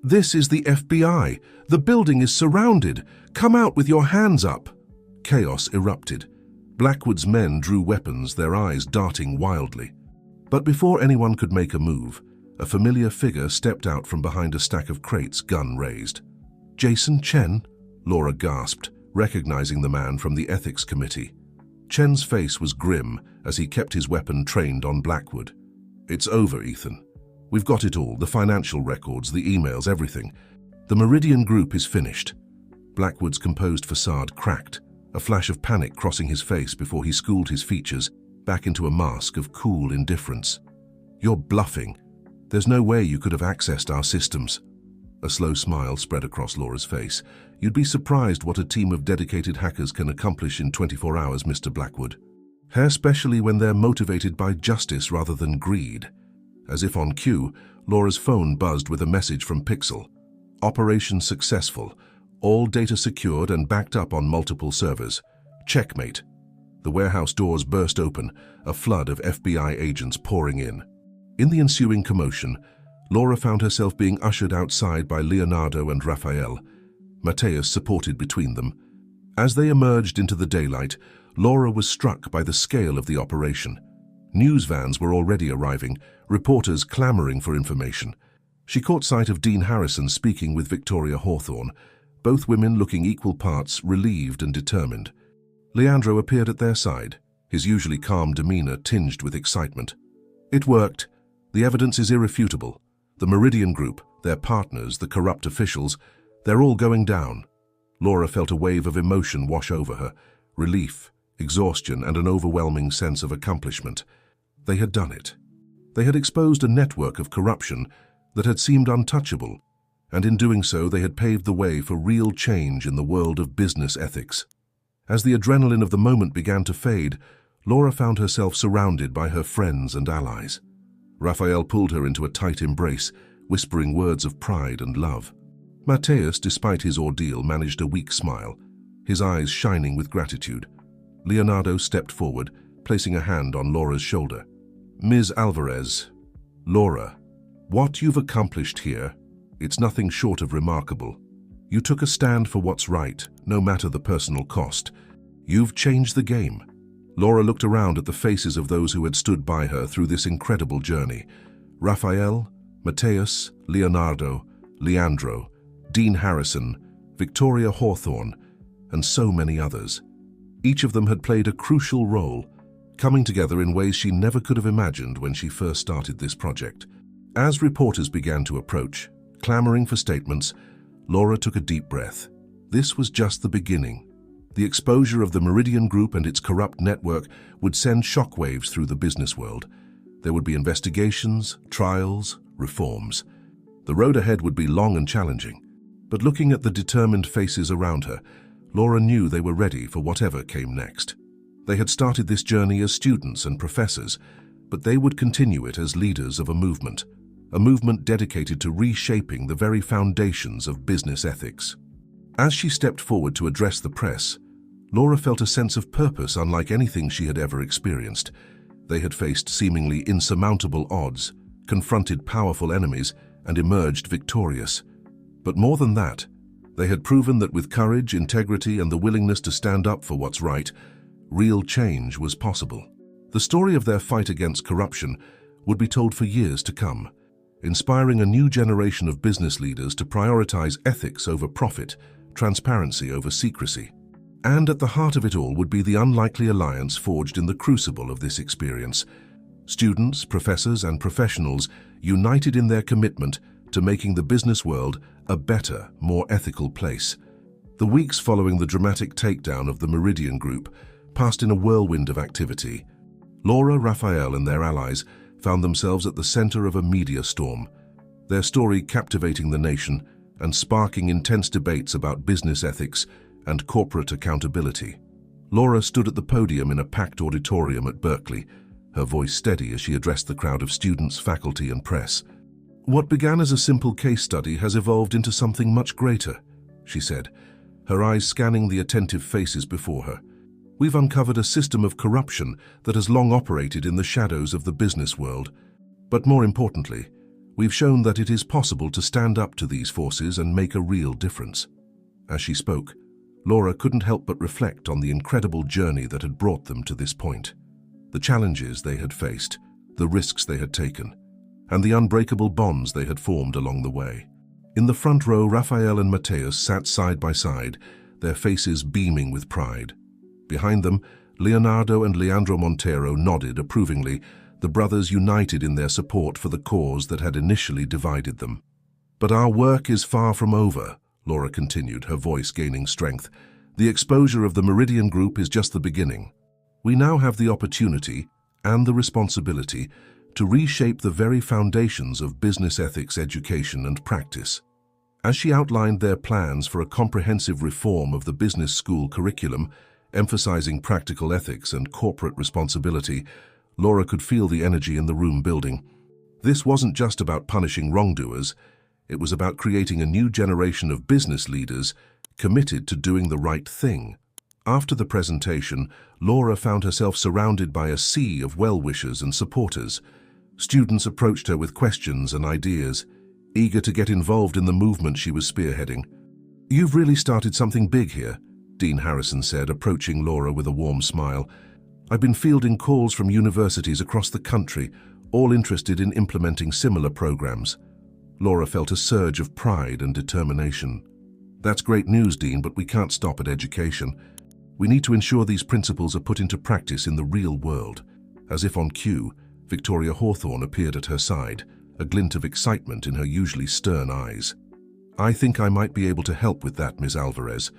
A: "This is the FBI! The building is surrounded! Come out with your hands up!" Chaos erupted. Blackwood's men drew weapons, their eyes darting wildly. But before anyone could make a move, a familiar figure stepped out from behind a stack of crates, gun raised. "Jason Chen?" Laura gasped, recognizing the man from the ethics committee. Chen's face was grim as he kept his weapon trained on Blackwood. "It's over, Ethan. We've got it all, the financial records, the emails, everything. The Meridian Group is finished." Blackwood's composed facade cracked, a flash of panic crossing his face before he schooled his features back into a mask of cool indifference. "You're bluffing. There's no way you could have accessed our systems." A slow smile spread across Laura's face. "You'd be surprised what a team of dedicated hackers can accomplish in 24 hours, Mr. Blackwood. Especially when they're motivated by justice rather than greed." As if on cue, Laura's phone buzzed with a message from Pixel. "Operation successful. All data secured and backed up on multiple servers. Checkmate." The warehouse doors burst open, a flood of FBI agents pouring in. In the ensuing commotion, Laura found herself being ushered outside by Leonardo and Raphael. Mateus supported between them. As they emerged into the daylight, Laura was struck by the scale of the operation. News vans were already arriving, reporters clamoring for information. She caught sight of Dean Harrison speaking with Victoria Hawthorne, both women looking equal parts relieved and determined. Leandro appeared at their side, his usually calm demeanor tinged with excitement. "It worked. The evidence is irrefutable. The Meridian Group, their partners, the corrupt officials, they're all going down." Laura felt a wave of emotion wash over her, relief, exhaustion, and an overwhelming sense of accomplishment. They had done it. They had exposed a network of corruption that had seemed untouchable, and in doing so they had paved the way for real change in the world of business ethics. As the adrenaline of the moment began to fade, Laura found herself surrounded by her friends and allies. Raphael pulled her into a tight embrace, whispering words of pride and love. Mateus, despite his ordeal, managed a weak smile, his eyes shining with gratitude. Leonardo stepped forward, placing a hand on Laura's shoulder. Ms. Alvarez, Laura, what you've accomplished here, it's nothing short of remarkable. You took a stand for what's right, no matter the personal cost. You've changed the game. Laura looked around at the faces of those who had stood by her through this incredible journey. Raphael, Mateus, Leonardo, Leandro, Dean Harrison, Victoria Hawthorne, and so many others. Each of them had played a crucial role, coming together in ways she never could have imagined when she first started this project. As reporters began to approach, clamoring for statements, Laura took a deep breath. This was just the beginning. The exposure of the Meridian Group and its corrupt network would send shockwaves through the business world. There would be investigations, trials, reforms. The road ahead would be long and challenging. But looking at the determined faces around her, Laura knew they were ready for whatever came next. They had started this journey as students and professors, but they would continue it as leaders of a movement dedicated to reshaping the very foundations of business ethics. As she stepped forward to address the press, Laura felt a sense of purpose unlike anything she had ever experienced. They had faced seemingly insurmountable odds, confronted powerful enemies, and emerged victorious. But more than that, they had proven that with courage, integrity, and the willingness to stand up for what's right, real change was possible. The story of their fight against corruption would be told for years to come, inspiring a new generation of business leaders to prioritize ethics over profit, transparency over secrecy. And at the heart of it all would be the unlikely alliance forged in the crucible of this experience. Students, professors, and professionals united in their commitment to making the business world a better, more ethical place. The weeks following the dramatic takedown of the Meridian Group passed in a whirlwind of activity. Laura, Raphael, and their allies found themselves at the center of a media storm, their story captivating the nation and sparking intense debates about business ethics and corporate accountability. Laura stood at the podium in a packed auditorium at Berkeley, her voice steady as she addressed the crowd of students, faculty, and press. What began as a simple case study has evolved into something much greater, she said, her eyes scanning the attentive faces before her. We've uncovered a system of corruption that has long operated in the shadows of the business world. But more importantly, we've shown that it is possible to stand up to these forces and make a real difference. As she spoke, Laura couldn't help but reflect on the incredible journey that had brought them to this point. The challenges they had faced, the risks they had taken, and the unbreakable bonds they had formed along the way. In the front row, Raphael and Mateus sat side by side, their faces beaming with pride. Behind them, Leonardo and Leandro Montero nodded approvingly, the brothers united in their support for the cause that had initially divided them. But our work is far from over, Laura continued, her voice gaining strength. The exposure of the Meridian Group is just the beginning. We now have the opportunity and the responsibility to reshape the very foundations of business ethics education and practice. As she outlined their plans for a comprehensive reform of the business school curriculum, emphasizing practical ethics and corporate responsibility, Laura could feel the energy in the room building. This wasn't just about punishing wrongdoers, it was about creating a new generation of business leaders committed to doing the right thing. After the presentation, Laura found herself surrounded by a sea of well-wishers and supporters. Students approached her with questions and ideas, eager to get involved in the movement she was spearheading. "You've really started something big here," Dean Harrison said, approaching Laura with a warm smile. "I've been fielding calls from universities across the country, all interested in implementing similar programs." Laura felt a surge of pride and determination. "That's great news, Dean, but we can't stop at education. We need to ensure these principles are put into practice in the real world." As if on cue, Victoria Hawthorne appeared at her side, a glint of excitement in her usually stern eyes. "I think I might be able to help with that, Ms. Alvarez,"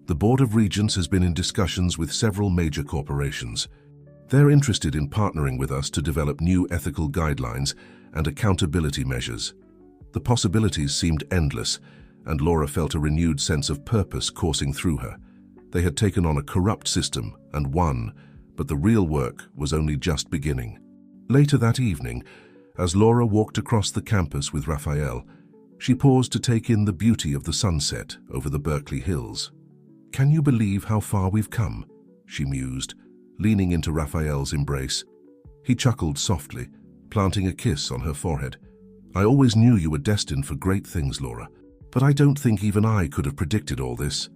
A: The Board of Regents has been in discussions with several major corporations. They're interested in partnering with us to develop new ethical guidelines and accountability measures. The possibilities seemed endless, and Laura felt a renewed sense of purpose coursing through her. They had taken on a corrupt system and won, but the real work was only just beginning. Later that evening, as Laura walked across the campus with Raphael, she paused to take in the beauty of the sunset over the Berkeley hills. "Can you believe how far we've come?" she mused, leaning into Raphael's embrace. He chuckled softly, planting a kiss on her forehead. "I always knew you were destined for great things, Laura, but I don't think even I could have predicted all this."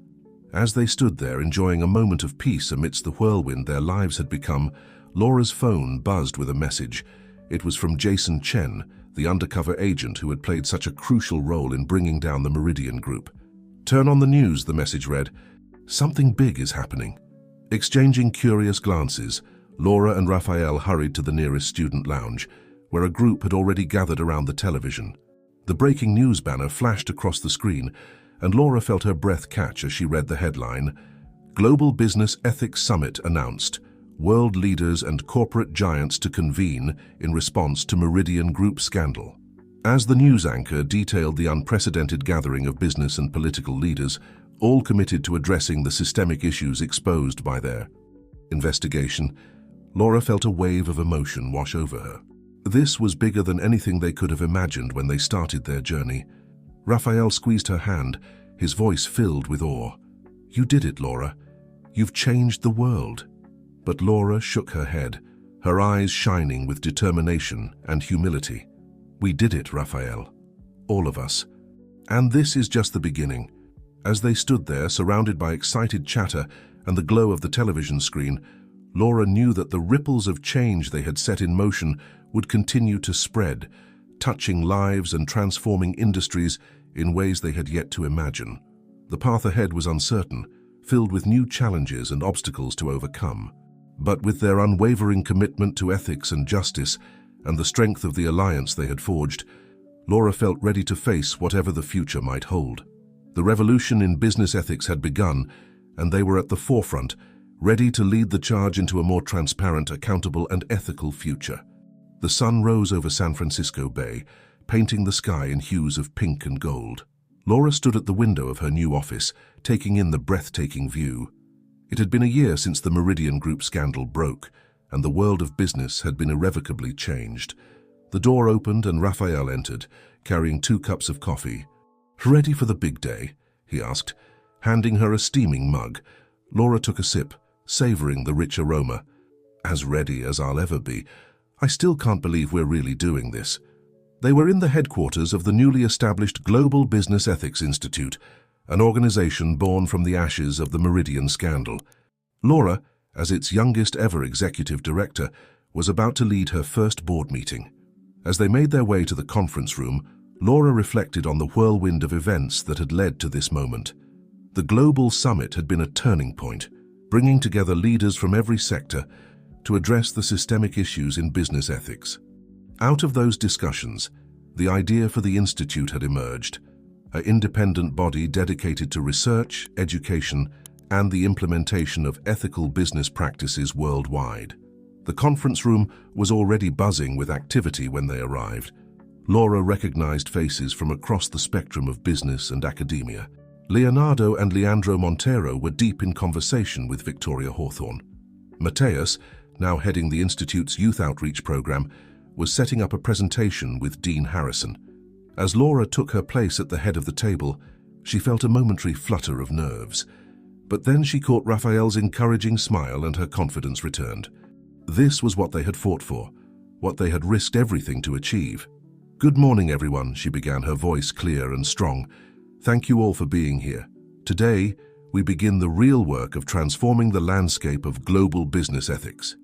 A: As they stood there enjoying a moment of peace amidst the whirlwind their lives had become, Laura's phone buzzed with a message. It was from Jason Chen, the undercover agent who had played such a crucial role in bringing down the Meridian Group. "Turn on the news," the message read. "Something big is happening." Exchanging curious glances, Laura and Raphael hurried to the nearest student lounge, where a group had already gathered around the television. The breaking news banner flashed across the screen, and Laura felt her breath catch as she read the headline, "Global Business Ethics Summit announced. World leaders and corporate giants to convene in response to Meridian Group scandal." As the news anchor detailed the unprecedented gathering of business and political leaders, all committed to addressing the systemic issues exposed by their investigation, Laura felt a wave of emotion wash over her. This was bigger than anything they could have imagined when they started their journey. Raphael squeezed her hand, his voice filled with awe. "You did it, Laura. You've changed the world." But Laura shook her head, her eyes shining with determination and humility. "We did it, Raphael. All of us. And this is just the beginning." As they stood there, surrounded by excited chatter and the glow of the television screen, Laura knew that the ripples of change they had set in motion would continue to spread, touching lives and transforming industries in ways they had yet to imagine. The path ahead was uncertain, filled with new challenges and obstacles to overcome. But with their unwavering commitment to ethics and justice and the strength of the alliance they had forged, Laura felt ready to face whatever the future might hold. The revolution in business ethics had begun, and they were at the forefront, ready to lead the charge into a more transparent, accountable, and ethical future. The sun rose over San Francisco Bay, painting the sky in hues of pink and gold. Laura stood at the window of her new office, taking in the breathtaking view. It had been a year since the Meridian Group scandal broke, and the world of business had been irrevocably changed. The door opened and Raphael entered, carrying 2 cups of coffee. "Ready for the big day?" he asked, handing her a steaming mug. Laura took a sip, savoring the rich aroma. "As ready as I'll ever be. I still can't believe we're really doing this." They were in the headquarters of the newly established Global Business Ethics Institute, an organization born from the ashes of the Meridian scandal. Laura, as its youngest ever executive director, was about to lead her first board meeting. As they made their way to the conference room, Laura reflected on the whirlwind of events that had led to this moment. The global summit had been a turning point, bringing together leaders from every sector to address the systemic issues in business ethics. Out of those discussions, the idea for the Institute had emerged, an independent body dedicated to research, education, and the implementation of ethical business practices worldwide. The conference room was already buzzing with activity when they arrived. Laura recognized faces from across the spectrum of business and academia. Leonardo and Leandro Montero were deep in conversation with Victoria Hawthorne. Mateus, now heading the Institute's youth outreach program, was setting up a presentation with Dean Harrison. As Laura took her place at the head of the table, she felt a momentary flutter of nerves. But then she caught Raphael's encouraging smile and her confidence returned. This was what they had fought for, what they had risked everything to achieve. "Good morning, everyone," she began, her voice clear and strong. "Thank you all for being here. Today, we begin the real work of transforming the landscape of global business ethics."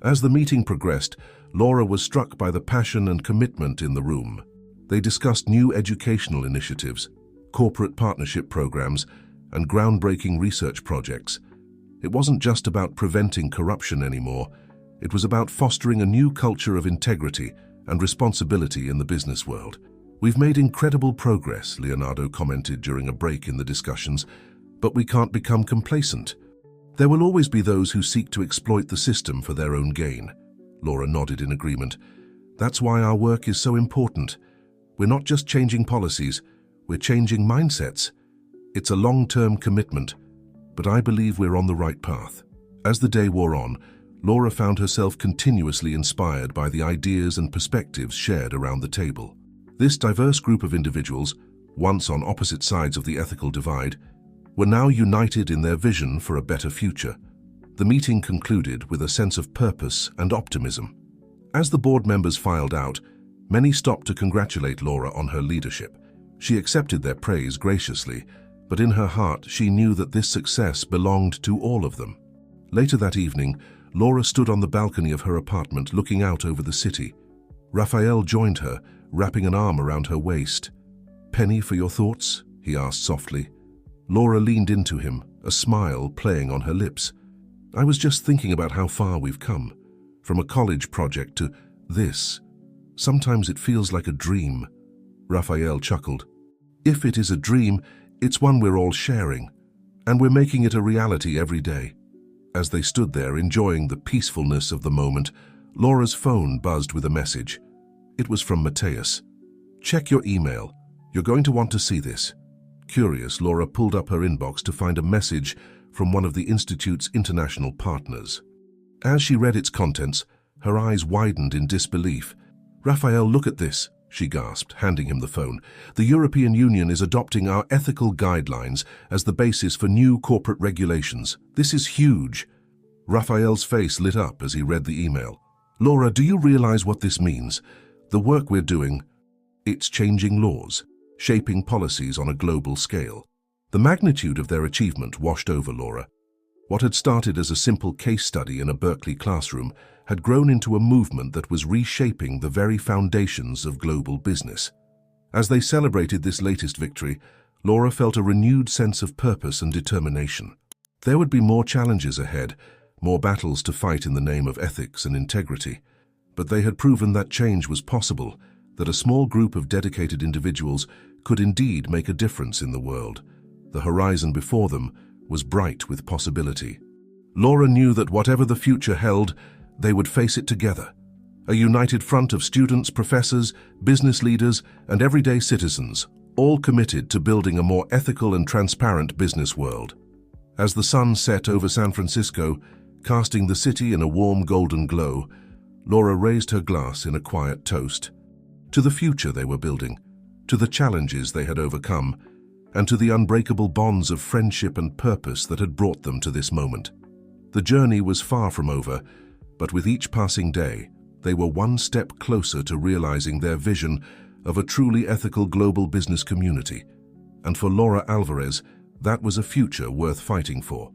A: As the meeting progressed, Laura was struck by the passion and commitment in the room. They discussed new educational initiatives, corporate partnership programs, and groundbreaking research projects. It wasn't just about preventing corruption anymore. It was about fostering a new culture of integrity and responsibility in the business world. "We've made incredible progress," Leonardo commented during a break in the discussions. But we can't become complacent. There will always be those who seek to exploit the system for their own gain. Laura nodded in agreement. That's why our work is so important. We're not just changing policies, we're changing mindsets. It's a long-term commitment, but I believe we're on the right path. As the day wore on, Laura found herself continuously inspired by the ideas and perspectives shared around the table. This diverse group of individuals, once on opposite sides of the ethical divide, were now united in their vision for a better future. The meeting concluded with a sense of purpose and optimism. As the board members filed out, many stopped to congratulate Laura on her leadership. She accepted their praise graciously, but in her heart she knew that this success belonged to all of them. Later that evening, Laura stood on the balcony of her apartment looking out over the city. Raphael joined her, wrapping an arm around her waist. "Penny, for your thoughts?" he asked softly. Laura leaned into him, a smile playing on her lips. "I was just thinking about how far we've come. From a college project to this. Sometimes it feels like a dream." Raphael chuckled. "If it is a dream, it's one we're all sharing, and we're making it a reality every day." As they stood there enjoying the peacefulness of the moment, Laura's phone buzzed with a message. It was from Mateus. "Check your email. You're going to want to see this." Curious, Laura pulled up her inbox to find a message from one of the Institute's international partners. As she read its contents, her eyes widened in disbelief. "Raphael, look at this," she gasped, handing him the phone. "The European Union is adopting our ethical guidelines as the basis for new corporate regulations. This is huge." Raphael's face lit up as he read the email. "Laura, do you realize what this means? The work we're doing, it's changing laws, shaping policies on a global scale." The magnitude of their achievement washed over Laura. What had started as a simple case study in a Berkeley classroom had grown into a movement that was reshaping the very foundations of global business. As they celebrated this latest victory, Laura felt a renewed sense of purpose and determination. There would be more challenges ahead, more battles to fight in the name of ethics and integrity. But they had proven that change was possible, that a small group of dedicated individuals could indeed make a difference in the world. The horizon before them was bright with possibility. Laura knew that whatever the future held, they would face it together. A united front of students, professors, business leaders, and everyday citizens, all committed to building a more ethical and transparent business world. As the sun set over San Francisco, casting the city in a warm golden glow, Laura raised her glass in a quiet toast. To the future they were building, to the challenges they had overcome, and to the unbreakable bonds of friendship and purpose that had brought them to this moment. The journey was far from over, but with each passing day, they were one step closer to realizing their vision of a truly ethical global business community. And for Laura Alvarez, that was a future worth fighting for.